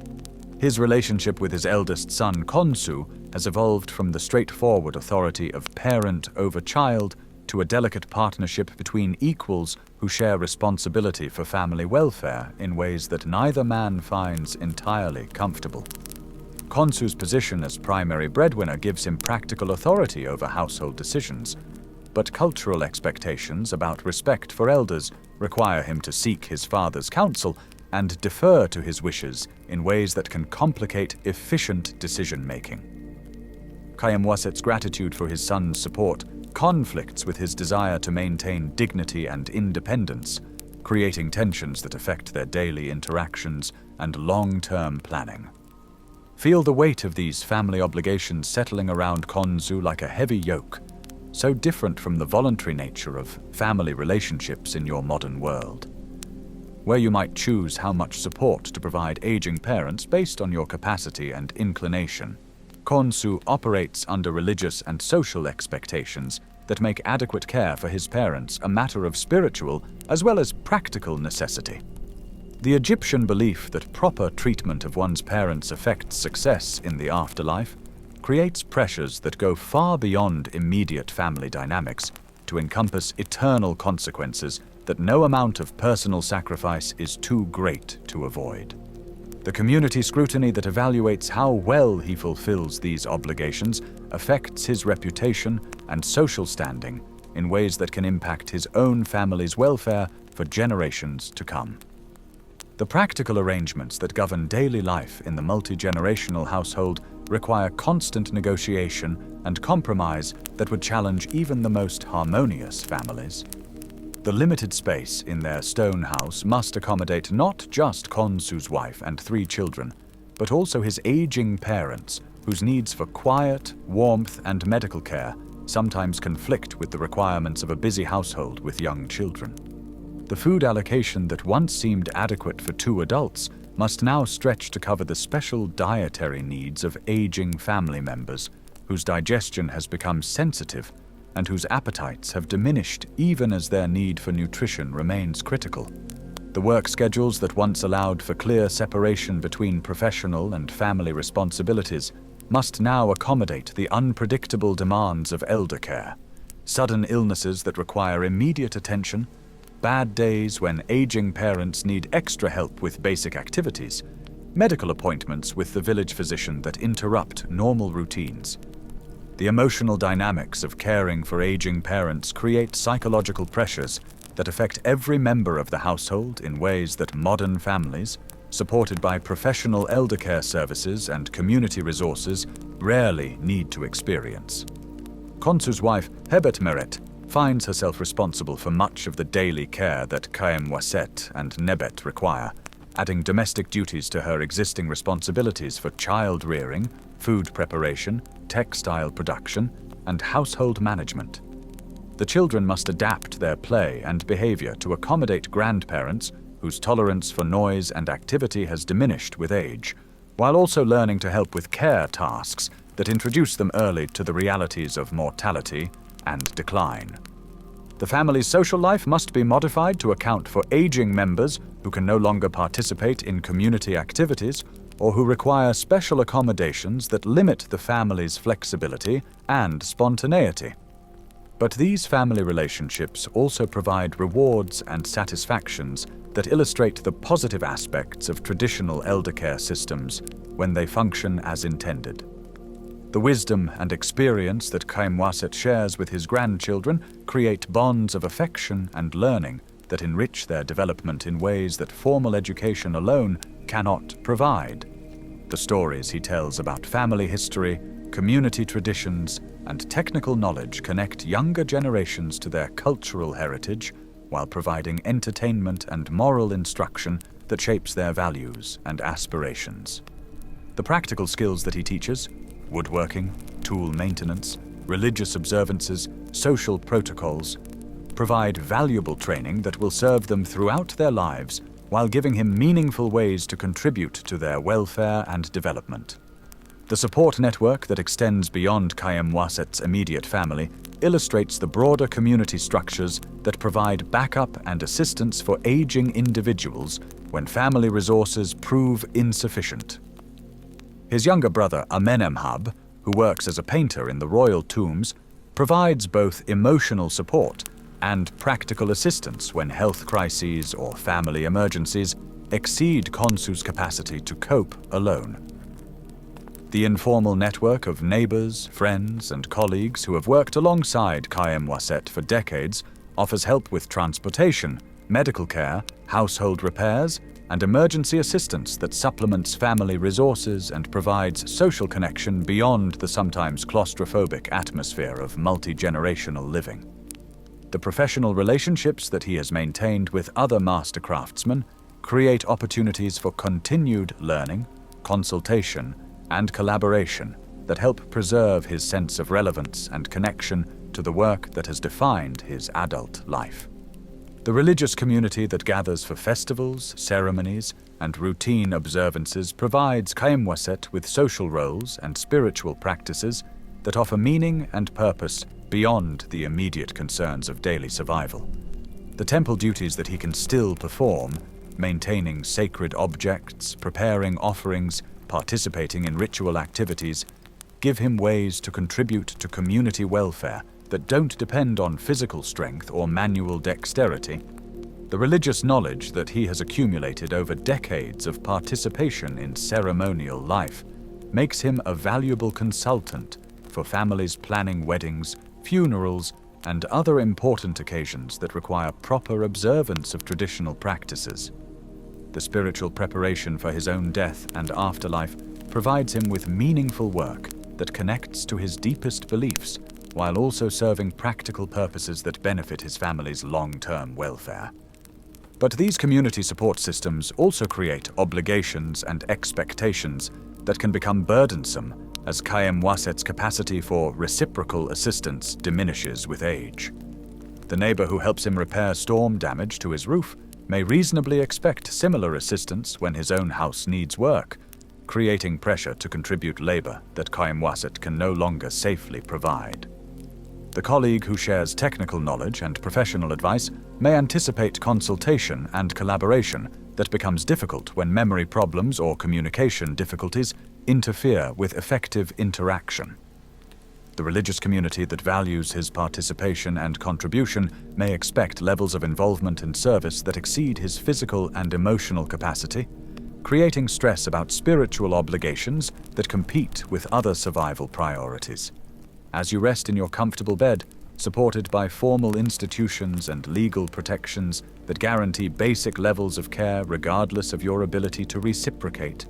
His relationship with his eldest son, Khonsu, has evolved from the straightforward authority of parent over child to a delicate partnership between equals who share responsibility for family welfare in ways that neither man finds entirely comfortable. Khonsu's position as primary breadwinner gives him practical authority over household decisions, but cultural expectations about respect for elders require him to seek his father's counsel and defer to his wishes in ways that can complicate efficient decision-making. Kayamwaset's gratitude for his son's support conflicts with his desire to maintain dignity and independence, creating tensions that affect their daily interactions and long-term planning. Feel the weight of these family obligations settling around Khonsu like a heavy yoke, so different from the voluntary nature of family relationships in your modern world, where you might choose how much support to provide aging parents based on your capacity and inclination. Khonsu operates under religious and social expectations that make adequate care for his parents a matter of spiritual as well as practical necessity. The Egyptian belief that proper treatment of one's parents affects success in the afterlife creates pressures that go far beyond immediate family dynamics to encompass eternal consequences that no amount of personal sacrifice is too great to avoid. The community scrutiny that evaluates how well he fulfills these obligations affects his reputation and social standing in ways that can impact his own family's welfare for generations to come. The practical arrangements that govern daily life in the multi-generational household require constant negotiation and compromise that would challenge even the most harmonious families. The limited space in their stone house must accommodate not just Khonsu's wife and 3 children, but also his aging parents, whose needs for quiet, warmth, and medical care sometimes conflict with the requirements of a busy household with young children. The food allocation that once seemed adequate for 2 adults must now stretch to cover the special dietary needs of aging family members, whose digestion has become sensitive and whose appetites have diminished even as their need for nutrition remains critical. The work schedules that once allowed for clear separation between professional and family responsibilities must now accommodate the unpredictable demands of elder care, sudden illnesses that require immediate attention, bad days when aging parents need extra help with basic activities, medical appointments with the village physician that interrupt normal routines. The emotional dynamics of caring for aging parents create psychological pressures that affect every member of the household in ways that modern families, supported by professional elder care services and community resources, rarely need to experience. Khonsu's wife, Hebet finds herself responsible for much of the daily care that Khaemwaset and Nebet require, adding domestic duties to her existing responsibilities for child rearing, food preparation, textile production, and household management. The children must adapt their play and behavior to accommodate grandparents whose tolerance for noise and activity has diminished with age, while also learning to help with care tasks that introduce them early to the realities of mortality and decline. The family's social life must be modified to account for aging members who can no longer participate in community activities or who require special accommodations that limit the family's flexibility and spontaneity. But these family relationships also provide rewards and satisfactions that illustrate the positive aspects of traditional elder care systems when they function as intended. The wisdom and experience that Khaemwaset shares with his grandchildren create bonds of affection and learning that enrich their development in ways that formal education alone cannot provide. The stories he tells about family history, community traditions, and technical knowledge connect younger generations to their cultural heritage while providing entertainment and moral instruction that shapes their values and aspirations. The practical skills that he teaches, woodworking, tool maintenance, religious observances, social protocols, provide valuable training that will serve them throughout their lives while giving him meaningful ways to contribute to their welfare and development. The support network that extends beyond Khaemwaset's immediate family illustrates the broader community structures that provide backup and assistance for aging individuals when family resources prove insufficient. His younger brother, Amenemhab, who works as a painter in the royal tombs, provides both emotional support and practical assistance when health crises or family emergencies exceed Khonsu's capacity to cope alone. The informal network of neighbors, friends, and colleagues who have worked alongside Khaemwaset for decades offers help with transportation, medical care, household repairs, and emergency assistance that supplements family resources and provides social connection beyond the sometimes claustrophobic atmosphere of multi-generational living. The professional relationships that he has maintained with other master craftsmen create opportunities for continued learning, consultation, and collaboration that help preserve his sense of relevance and connection to the work that has defined his adult life. The religious community that gathers for festivals, ceremonies, and routine observances provides Kayamwaset with social roles and spiritual practices that offer meaning and purpose beyond the immediate concerns of daily survival. The temple duties that he can still perform, maintaining sacred objects, preparing offerings, participating in ritual activities, give him ways to contribute to community welfare that don't depend on physical strength or manual dexterity. The religious knowledge that he has accumulated over decades of participation in ceremonial life makes him a valuable consultant for families planning weddings, funerals, and other important occasions that require proper observance of traditional practices. The spiritual preparation for his own death and afterlife provides him with meaningful work that connects to his deepest beliefs, while also serving practical purposes that benefit his family's long-term welfare. But these community support systems also create obligations and expectations that can become burdensome as Kayamwaset's capacity for reciprocal assistance diminishes with age. The neighbor who helps him repair storm damage to his roof may reasonably expect similar assistance when his own house needs work, creating pressure to contribute labor that Kayamwaset can no longer safely provide. The colleague who shares technical knowledge and professional advice may anticipate consultation and collaboration that becomes difficult when memory problems or communication difficulties interfere with effective interaction. The religious community that values his participation and contribution may expect levels of involvement and service that exceed his physical and emotional capacity, creating stress about spiritual obligations that compete with other survival priorities. As you rest in your comfortable bed, supported by formal institutions and legal protections that guarantee basic levels of care regardless of your ability to reciprocate,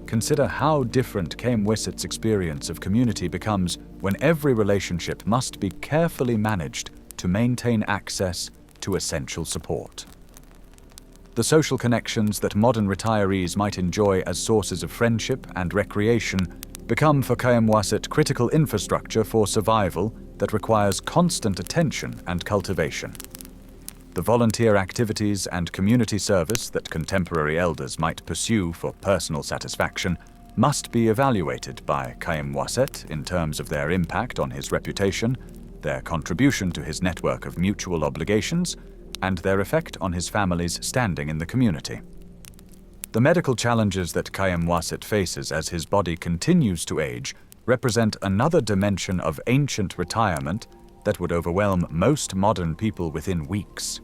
consider how different Kayamwaset's experience of community becomes when every relationship must be carefully managed to maintain access to essential support. The social connections that modern retirees might enjoy as sources of friendship and recreation become for Kayamwaset critical infrastructure for survival that requires constant attention and cultivation. The volunteer activities and community service that contemporary elders might pursue for personal satisfaction must be evaluated by Kayamwaset in terms of their impact on his reputation, their contribution to his network of mutual obligations, and their effect on his family's standing in the community. The medical challenges that Kayamwaset faces as his body continues to age represent another dimension of ancient retirement that would overwhelm most modern people within weeks.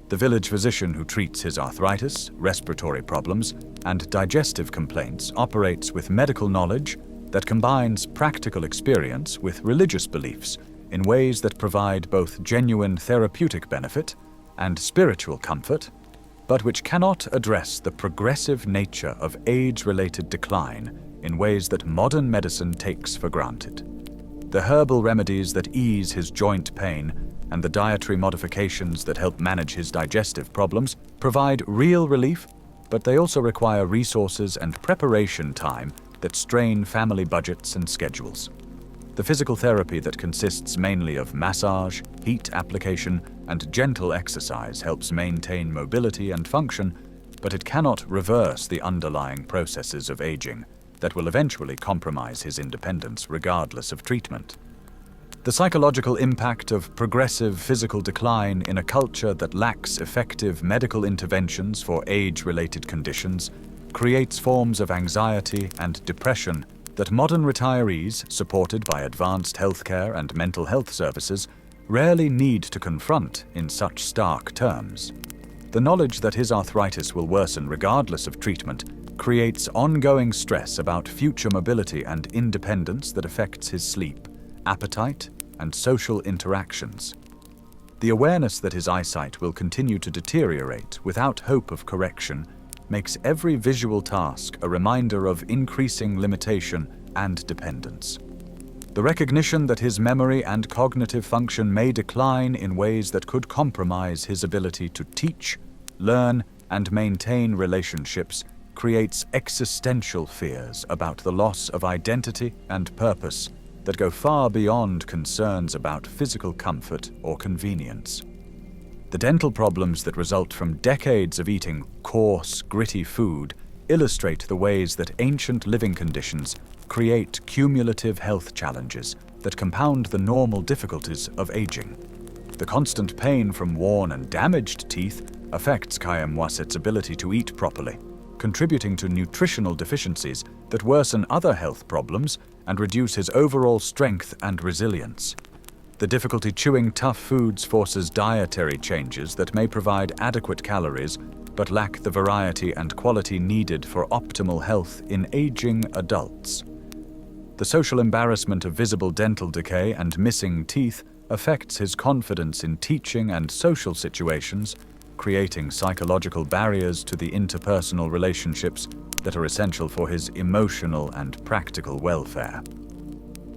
The village physician who treats his arthritis, respiratory problems, and digestive complaints operates with medical knowledge that combines practical experience with religious beliefs in ways that provide both genuine therapeutic benefit and spiritual comfort, but which cannot address the progressive nature of age-related decline in ways that modern medicine takes for granted. The herbal remedies that ease his joint pain and the dietary modifications that help manage his digestive problems provide real relief, but they also require resources and preparation time that strain family budgets and schedules. The physical therapy that consists mainly of massage, heat application, and gentle exercise helps maintain mobility and function, but it cannot reverse the underlying processes of aging that will eventually compromise his independence regardless of treatment. The psychological impact of progressive physical decline in a culture that lacks effective medical interventions for age-related conditions creates forms of anxiety and depression that modern retirees, supported by advanced healthcare and mental health services, rarely need to confront in such stark terms. The knowledge that his arthritis will worsen regardless of treatment creates ongoing stress about future mobility and independence that affects his sleep, appetite, and social interactions. The awareness that his eyesight will continue to deteriorate without hope of correction makes every visual task a reminder of increasing limitation and dependence. The recognition that his memory and cognitive function may decline in ways that could compromise his ability to teach, learn, and maintain relationships creates existential fears about the loss of identity and purpose that go far beyond concerns about physical comfort or convenience. The dental problems that result from decades of eating coarse, gritty food illustrate the ways that ancient living conditions create cumulative health challenges that compound the normal difficulties of aging. The constant pain from worn and damaged teeth affects Kayamwaset's ability to eat properly, contributing to nutritional deficiencies that worsen other health problems and reduce his overall strength and resilience. The difficulty chewing tough foods forces dietary changes that may provide adequate calories but lack the variety and quality needed for optimal health in aging adults. The social embarrassment of visible dental decay and missing teeth affects his confidence in teaching and social situations, creating psychological barriers to the interpersonal relationships that are essential for his emotional and practical welfare.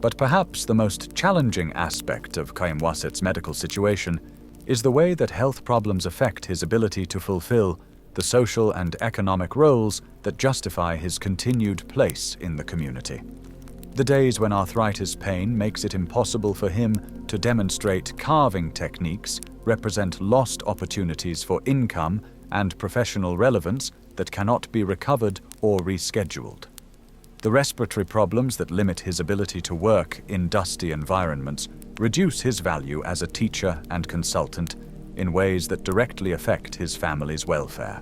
But perhaps the most challenging aspect of Kayamwaset's medical situation is the way that health problems affect his ability to fulfill the social and economic roles that justify his continued place in the community. The days when arthritis pain makes it impossible for him to demonstrate carving techniques represent lost opportunities for income and professional relevance that cannot be recovered or rescheduled. The respiratory problems that limit his ability to work in dusty environments reduce his value as a teacher and consultant in ways that directly affect his family's welfare.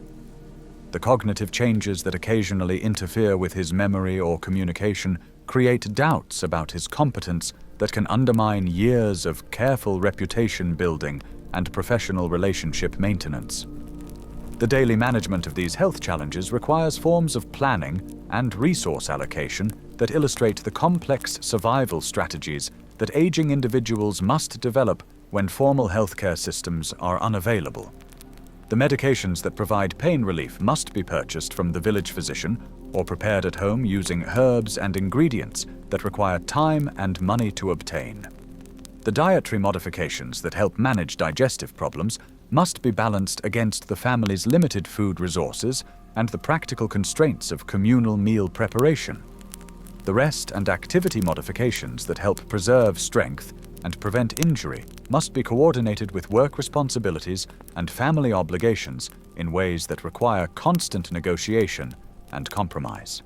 The cognitive changes that occasionally interfere with his memory or communication create doubts about his competence that can undermine years of careful reputation building and professional relationship maintenance. The daily management of these health challenges requires forms of planning and resource allocation that illustrate the complex survival strategies that aging individuals must develop when formal healthcare systems are unavailable. The medications that provide pain relief must be purchased from the village physician or prepared at home using herbs and ingredients that require time and money to obtain. The dietary modifications that help manage digestive problems must be balanced against the family's limited food resources and the practical constraints of communal meal preparation. The rest and activity modifications that help preserve strength and prevent injury must be coordinated with work responsibilities and family obligations in ways that require constant negotiation and compromise.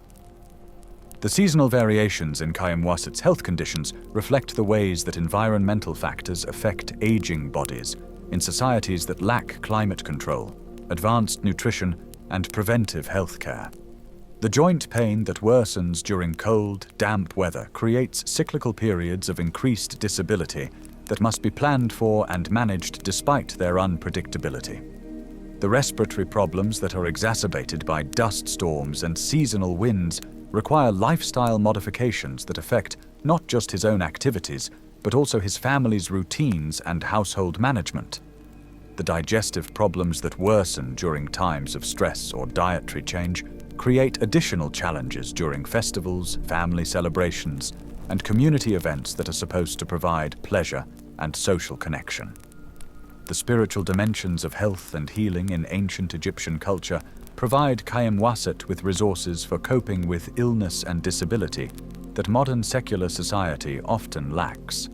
The seasonal variations in Kayamwaset's health conditions reflect the ways that environmental factors affect aging bodies in societies that lack climate control, advanced nutrition, and preventive health care. The joint pain that worsens during cold, damp weather creates cyclical periods of increased disability that must be planned for and managed despite their unpredictability. The respiratory problems that are exacerbated by dust storms and seasonal winds require lifestyle modifications that affect not just his own activities, but also his family's routines and household management. The digestive problems that worsen during times of stress or dietary change create additional challenges during festivals, family celebrations, and community events that are supposed to provide pleasure and social connection. The spiritual dimensions of health and healing in ancient Egyptian culture provide Kayamwaset with resources for coping with illness and disability that modern secular society often lacks.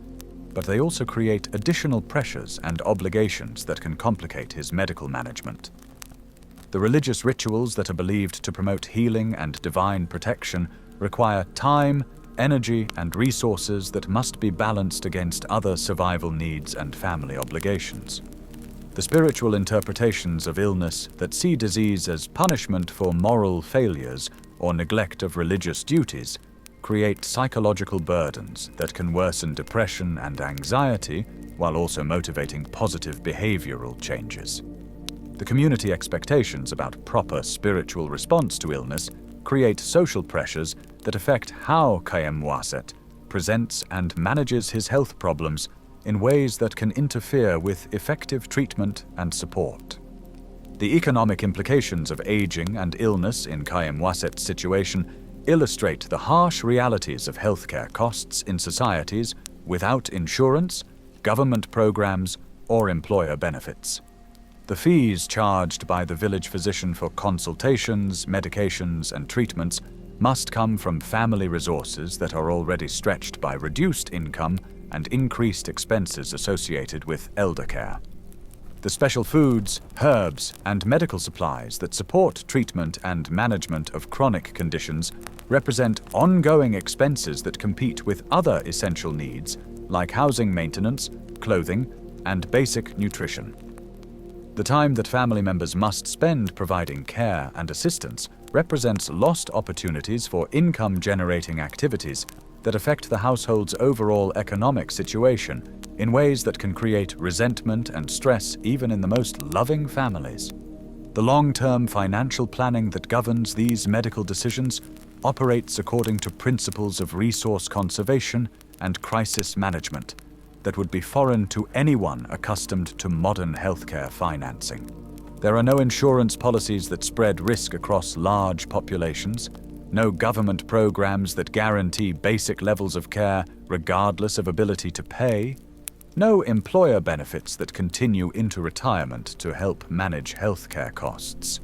But they also create additional pressures and obligations that can complicate his medical management. The religious rituals that are believed to promote healing and divine protection require time, energy, and resources that must be balanced against other survival needs and family obligations. The spiritual interpretations of illness that see disease as punishment for moral failures or neglect of religious duties create psychological burdens that can worsen depression and anxiety while also motivating positive behavioral changes. The community expectations about proper spiritual response to illness create social pressures that affect how Kayamwaset presents and manages his health problems in ways that can interfere with effective treatment and support. The economic implications of aging and illness in Kayamwaset's situation illustrate the harsh realities of healthcare costs in societies without insurance, government programs, or employer benefits. The fees charged by the village physician for consultations, medications, and treatments must come from family resources that are already stretched by reduced income and increased expenses associated with elder care. The special foods, herbs, and medical supplies that support treatment and management of chronic conditions represent ongoing expenses that compete with other essential needs like housing maintenance, clothing, and basic nutrition. The time that family members must spend providing care and assistance represents lost opportunities for income-generating activities that affect the household's overall economic situation in ways that can create resentment and stress even in the most loving families. The long-term financial planning that governs these medical decisions operates according to principles of resource conservation and crisis management that would be foreign to anyone accustomed to modern healthcare financing. There are no insurance policies that spread risk across large populations, no government programs that guarantee basic levels of care regardless of ability to pay, no employer benefits that continue into retirement to help manage healthcare costs.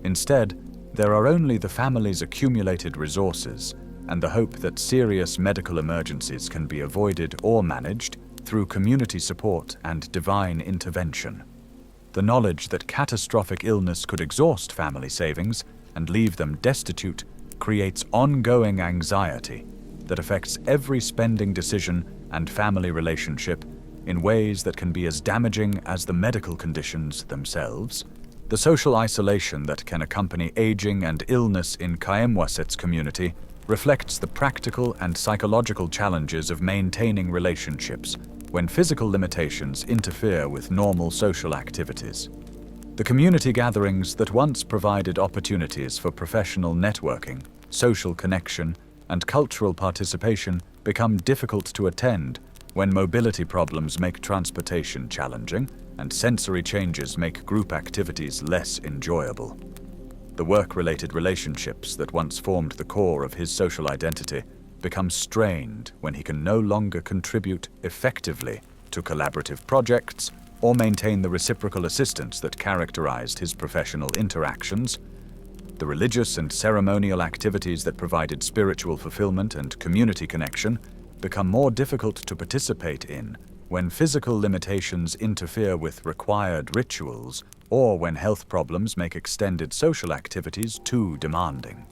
Instead, there are only the family's accumulated resources and the hope that serious medical emergencies can be avoided or managed through community support and divine intervention. The knowledge that catastrophic illness could exhaust family savings and leave them destitute creates ongoing anxiety that affects every spending decision and family relationship in ways that can be as damaging as the medical conditions themselves. The social isolation that can accompany aging and illness in Kayemwaset's community reflects the practical and psychological challenges of maintaining relationships when physical limitations interfere with normal social activities. The community gatherings that once provided opportunities for professional networking, social connection, and cultural participation become difficult to attend when mobility problems make transportation challenging and sensory changes make group activities less enjoyable. The work-related relationships that once formed the core of his social identity become strained when he can no longer contribute effectively to collaborative projects or maintain the reciprocal assistance that characterized his professional interactions. The religious and ceremonial activities that provided spiritual fulfillment and community connection become more difficult to participate in when physical limitations interfere with required rituals or when health problems make extended social activities too demanding.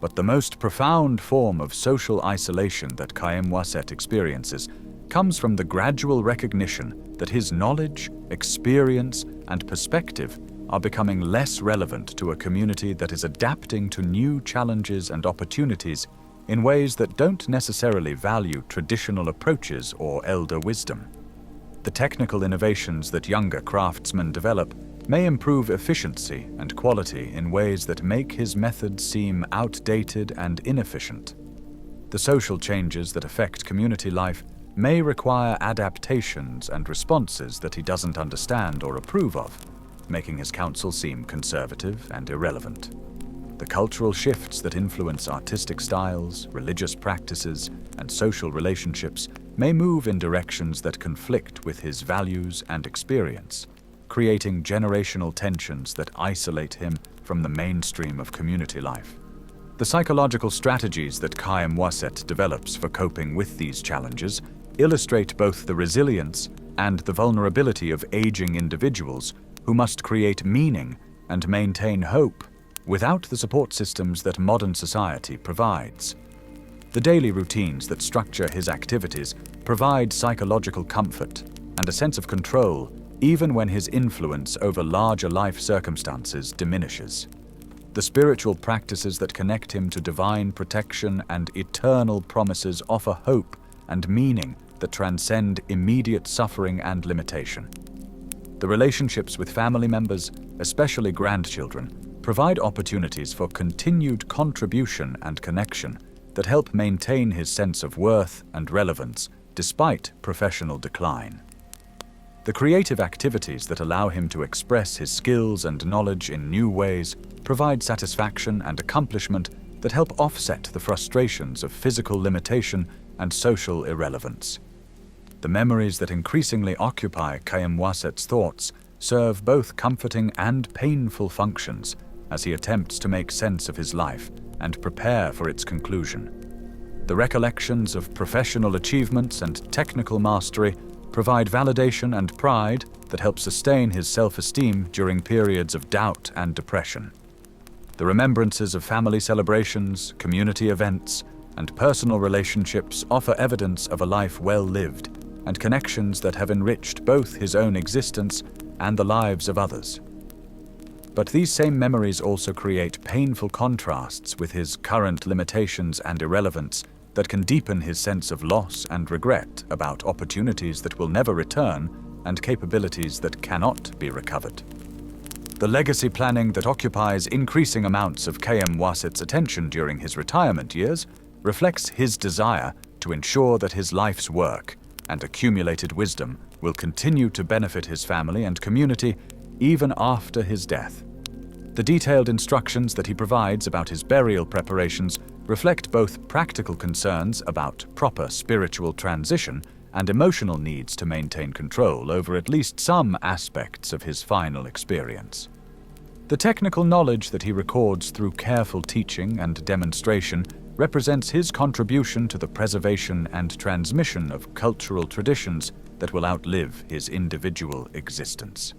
But the most profound form of social isolation that Kayemwaset experiences comes from the gradual recognition that his knowledge, experience, and perspective are becoming less relevant to a community that is adapting to new challenges and opportunities in ways that don't necessarily value traditional approaches or elder wisdom. The technical innovations that younger craftsmen develop may improve efficiency and quality in ways that make his methods seem outdated and inefficient. The social changes that affect community life may require adaptations and responses that he doesn't understand or approve of, making his counsel seem conservative and irrelevant. The cultural shifts that influence artistic styles, religious practices, and social relationships may move in directions that conflict with his values and experience, creating generational tensions that isolate him from the mainstream of community life. The psychological strategies that Kayemwaset develops for coping with these challenges illustrate both the resilience and the vulnerability of aging individuals who must create meaning and maintain hope without the support systems that modern society provides. The daily routines that structure his activities provide psychological comfort and a sense of control even when his influence over larger life circumstances diminishes. The spiritual practices that connect him to divine protection and eternal promises offer hope and meaning that transcend immediate suffering and limitation. The relationships with family members, especially grandchildren, provide opportunities for continued contribution and connection that help maintain his sense of worth and relevance despite professional decline. The creative activities that allow him to express his skills and knowledge in new ways provide satisfaction and accomplishment that help offset the frustrations of physical limitation and social irrelevance. The memories that increasingly occupy Kayemwaset's thoughts serve both comforting and painful functions as he attempts to make sense of his life and prepare for its conclusion. The recollections of professional achievements and technical mastery provide validation and pride that help sustain his self-esteem during periods of doubt and depression. The remembrances of family celebrations, community events, and personal relationships offer evidence of a life well lived and connections that have enriched both his own existence and the lives of others. But these same memories also create painful contrasts with his current limitations and irrelevance that can deepen his sense of loss and regret about opportunities that will never return and capabilities that cannot be recovered. The legacy planning that occupies increasing amounts of Kayem-Waset's attention during his retirement years reflects his desire to ensure that his life's work and accumulated wisdom will continue to benefit his family and community even after his death. The detailed instructions that he provides about his burial preparations reflect both practical concerns about proper spiritual transition and emotional needs to maintain control over at least some aspects of his final experience. The technical knowledge that he records through careful teaching and demonstration represents his contribution to the preservation and transmission of cultural traditions that will outlive his individual existence.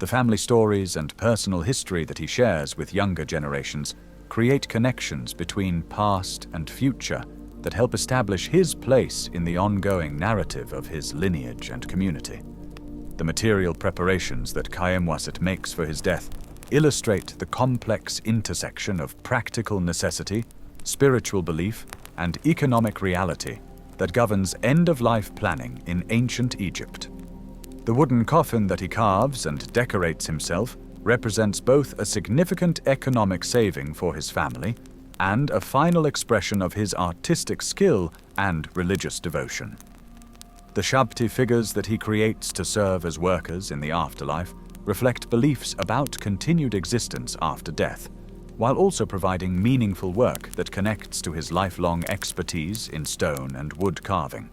The family stories and personal history that he shares with younger generations create connections between past and future that help establish his place in the ongoing narrative of his lineage and community. The material preparations that Kayem-Waset makes for his death illustrate the complex intersection of practical necessity, spiritual belief, and economic reality that governs end-of-life planning in ancient Egypt. The wooden coffin that he carves and decorates himself represents both a significant economic saving for his family and a final expression of his artistic skill and religious devotion. The Shabti figures that he creates to serve as workers in the afterlife reflect beliefs about continued existence after death, while also providing meaningful work that connects to his lifelong expertise in stone and wood carving.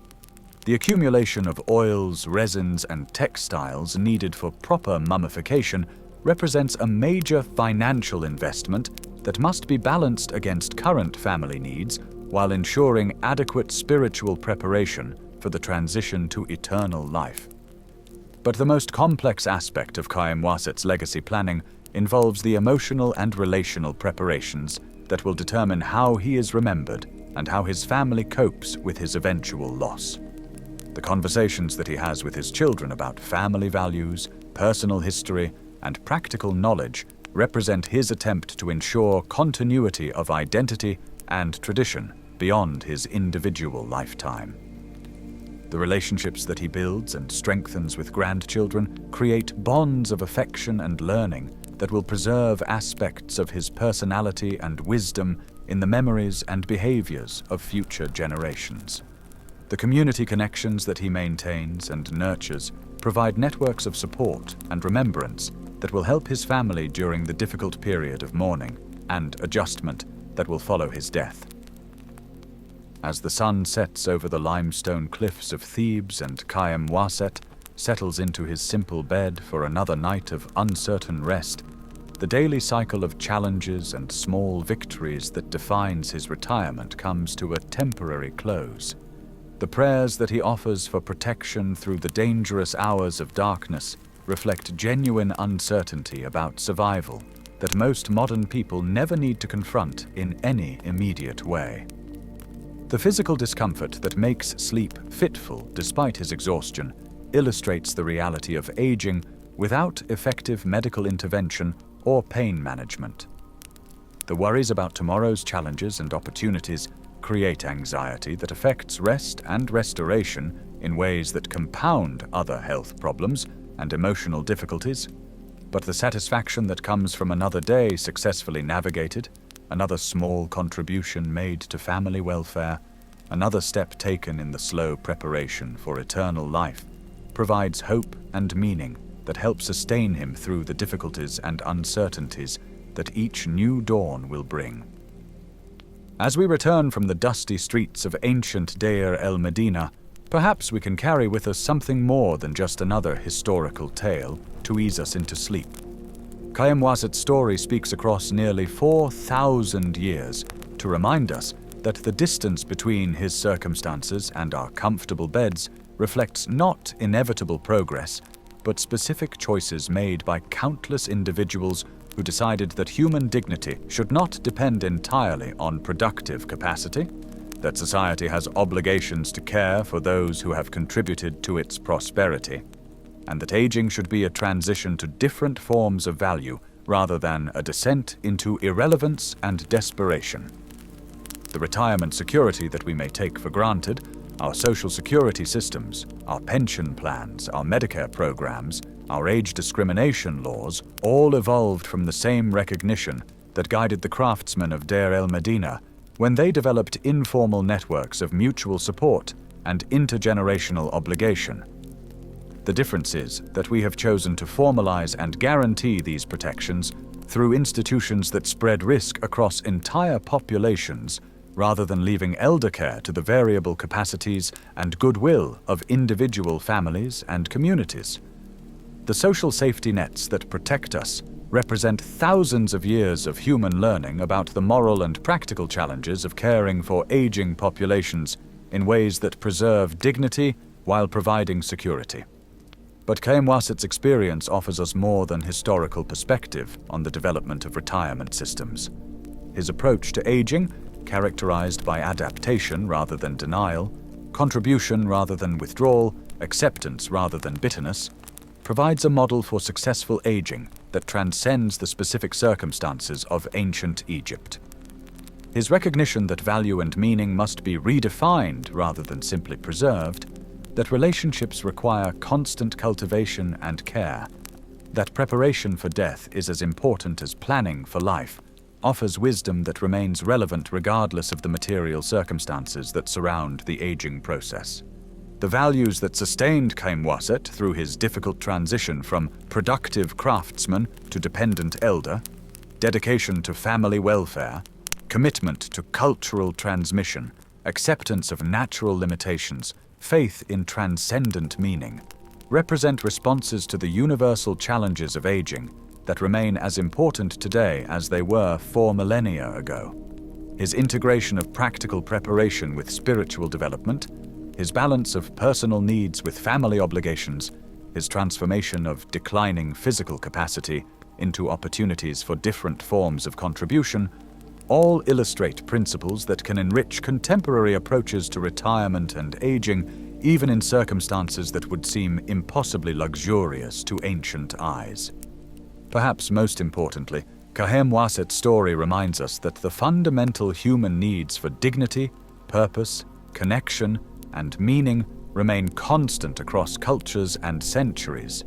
The accumulation of oils, resins, and textiles needed for proper mummification represents a major financial investment that must be balanced against current family needs while ensuring adequate spiritual preparation for the transition to eternal life. But the most complex aspect of Kayem-Waset's legacy planning involves the emotional and relational preparations that will determine how he is remembered and how his family copes with his eventual loss. The conversations that he has with his children about family values, personal history, and practical knowledge represent his attempt to ensure continuity of identity and tradition beyond his individual lifetime. The relationships that he builds and strengthens with grandchildren create bonds of affection and learning that will preserve aspects of his personality and wisdom in the memories and behaviors of future generations. The community connections that he maintains and nurtures provide networks of support and remembrance that will help his family during the difficult period of mourning and adjustment that will follow his death. As the sun sets over the limestone cliffs of Thebes and Kayem-Waset settles into his simple bed for another night of uncertain rest, the daily cycle of challenges and small victories that defines his retirement comes to a temporary close. The prayers that he offers for protection through the dangerous hours of darkness reflect genuine uncertainty about survival that most modern people never need to confront in any immediate way. The physical discomfort that makes sleep fitful despite his exhaustion illustrates the reality of aging without effective medical intervention or pain management. The worries about tomorrow's challenges and opportunities create anxiety that affects rest and restoration in ways that compound other health problems and emotional difficulties. But the satisfaction that comes from another day successfully navigated, another small contribution made to family welfare, another step taken in the slow preparation for eternal life, provides hope and meaning that help sustain him through the difficulties and uncertainties that each new dawn will bring. As we return from the dusty streets of ancient Deir el-Medina, perhaps we can carry with us something more than just another historical tale to ease us into sleep. Kayem-Waset's story speaks across nearly 4,000 years to remind us that the distance between his circumstances and our comfortable beds reflects not inevitable progress, but specific choices made by countless individuals who decided that human dignity should not depend entirely on productive capacity, that society has obligations to care for those who have contributed to its prosperity, and that aging should be a transition to different forms of value rather than a descent into irrelevance and desperation. The retirement security that we may take for granted, our social security systems, our pension plans, our Medicare programs, our age discrimination laws, all evolved from the same recognition that guided the craftsmen of Deir el-Medina when they developed informal networks of mutual support and intergenerational obligation. The difference is that we have chosen to formalize and guarantee these protections through institutions that spread risk across entire populations rather than leaving elder care to the variable capacities and goodwill of individual families and communities. The social safety nets that protect us represent thousands of years of human learning about the moral and practical challenges of caring for aging populations in ways that preserve dignity while providing security. But Khaem Wasset's experience offers us more than historical perspective on the development of retirement systems. His approach to aging, characterized by adaptation rather than denial, contribution rather than withdrawal, acceptance rather than bitterness, provides a model for successful aging that transcends the specific circumstances of ancient Egypt. His recognition that value and meaning must be redefined rather than simply preserved, that relationships require constant cultivation and care, that preparation for death is as important as planning for life, offers wisdom that remains relevant regardless of the material circumstances that surround the aging process. The values that sustained Khaem Wasset through his difficult transition from productive craftsman to dependent elder, dedication to family welfare, commitment to cultural transmission, acceptance of natural limitations, faith in transcendent meaning, represent responses to the universal challenges of aging that remain as important today as they were 4 millennia ago. His integration of practical preparation with spiritual development, his balance of personal needs with family obligations, his transformation of declining physical capacity into opportunities for different forms of contribution, all illustrate principles that can enrich contemporary approaches to retirement and aging, even in circumstances that would seem impossibly luxurious to ancient eyes. Perhaps most importantly, Khaem Wasset's story reminds us that the fundamental human needs for dignity, purpose, connection, and meaning remain constant across cultures and centuries,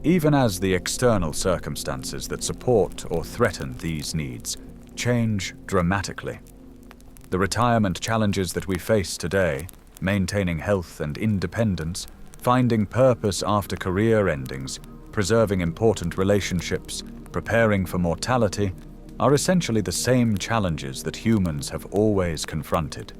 even as the external circumstances that support or threaten these needs change dramatically. The retirement challenges that we face today, maintaining health and independence, finding purpose after career endings, preserving important relationships, preparing for mortality, are essentially the same challenges that humans have always confronted.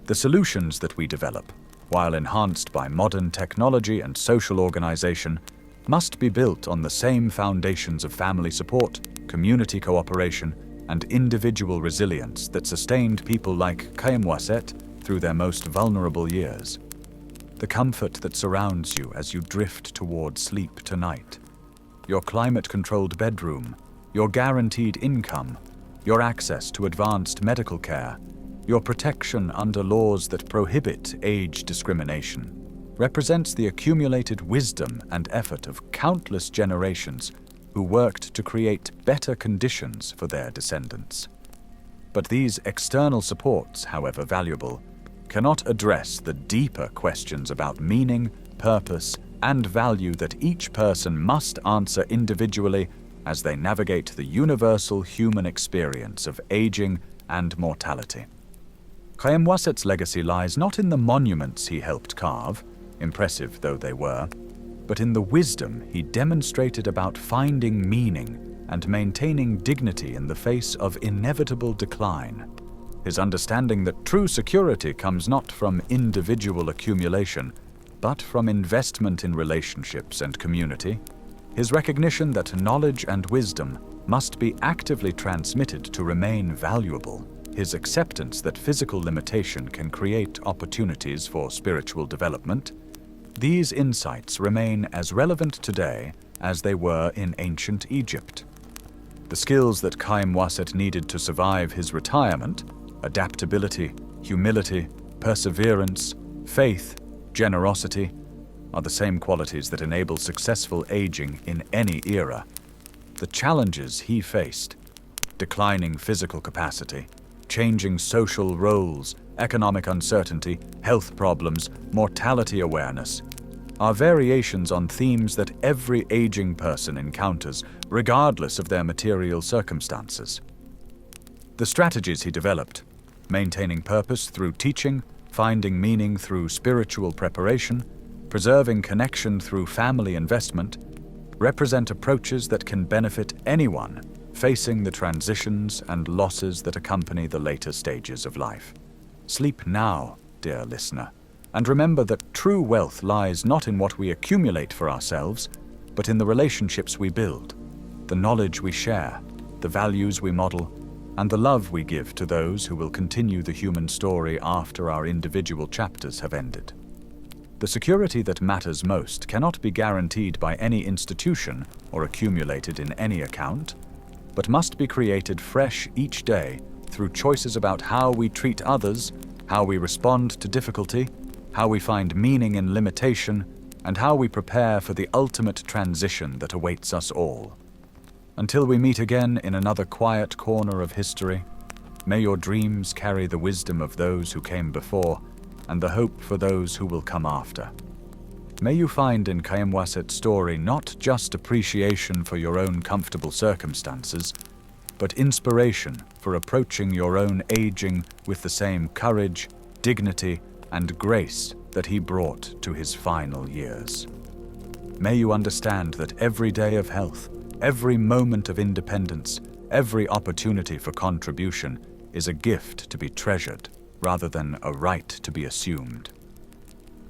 The solutions that we develop, while enhanced by modern technology and social organization, must be built on the same foundations of family support, community cooperation, and individual resilience that sustained people like Khaem Wasset through their most vulnerable years. The comfort that surrounds you as you drift toward sleep tonight, your climate-controlled bedroom, your guaranteed income, your access to advanced medical care, your protection under laws that prohibit age discrimination, represents the accumulated wisdom and effort of countless generations who worked to create better conditions for their descendants. But these external supports, however valuable, cannot address the deeper questions about meaning, purpose, and value that each person must answer individually as they navigate the universal human experience of aging and mortality. Khaem Wasset's legacy lies not in the monuments he helped carve, impressive though they were, but in the wisdom he demonstrated about finding meaning and maintaining dignity in the face of inevitable decline. His understanding that true security comes not from individual accumulation, but from investment in relationships and community. His recognition that knowledge and wisdom must be actively transmitted to remain valuable. His acceptance that physical limitation can create opportunities for spiritual development, These insights remain as relevant today as they were in ancient Egypt. The skills that Khaemwaset needed to survive his retirement, adaptability, humility, perseverance, faith, generosity, are the same qualities that enable successful aging in any era. The challenges he faced, declining physical capacity, changing social roles, economic uncertainty, health problems, mortality awareness, are variations on themes that every aging person encounters, regardless of their material circumstances. The strategies he developed, maintaining purpose through teaching, finding meaning through spiritual preparation, preserving connection through family investment, represent approaches that can benefit anyone facing the transitions and losses that accompany the later stages of life. Sleep now, dear listener, and remember that true wealth lies not in what we accumulate for ourselves, but in the relationships we build, the knowledge we share, the values we model, and the love we give to those who will continue the human story after our individual chapters have ended. The security that matters most cannot be guaranteed by any institution or accumulated in any account, but must be created fresh each day through choices about how we treat others, how we respond to difficulty, how we find meaning in limitation, and how we prepare for the ultimate transition that awaits us all. Until we meet again in another quiet corner of history, may your dreams carry the wisdom of those who came before and the hope for those who will come after. May you find in Khaemwaset's story not just appreciation for your own comfortable circumstances, but inspiration for approaching your own aging with the same courage, dignity, and grace that he brought to his final years. May you understand that every day of health, every moment of independence, every opportunity for contribution is a gift to be treasured rather than a right to be assumed.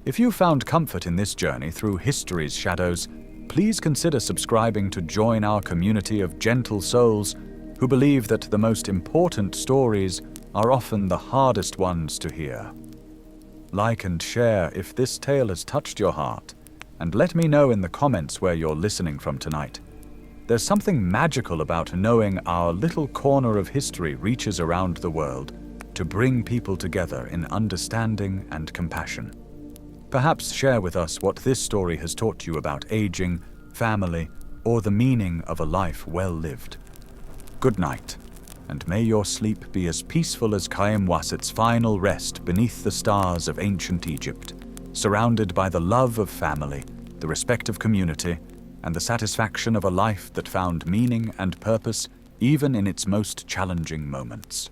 If you found comfort in this journey through history's shadows, please consider subscribing to join our community of gentle souls who believe that the most important stories are often the hardest ones to hear. Like and share if this tale has touched your heart, and let me know in the comments where you're listening from tonight. There's something magical about knowing our little corner of history reaches around the world to bring people together in understanding and compassion. Perhaps share with us what this story has taught you about aging, family, or the meaning of a life well lived. Good night, and may your sleep be as peaceful as Khaemwaset's final rest beneath the stars of ancient Egypt, surrounded by the love of family, the respect of community, and the satisfaction of a life that found meaning and purpose even in its most challenging moments.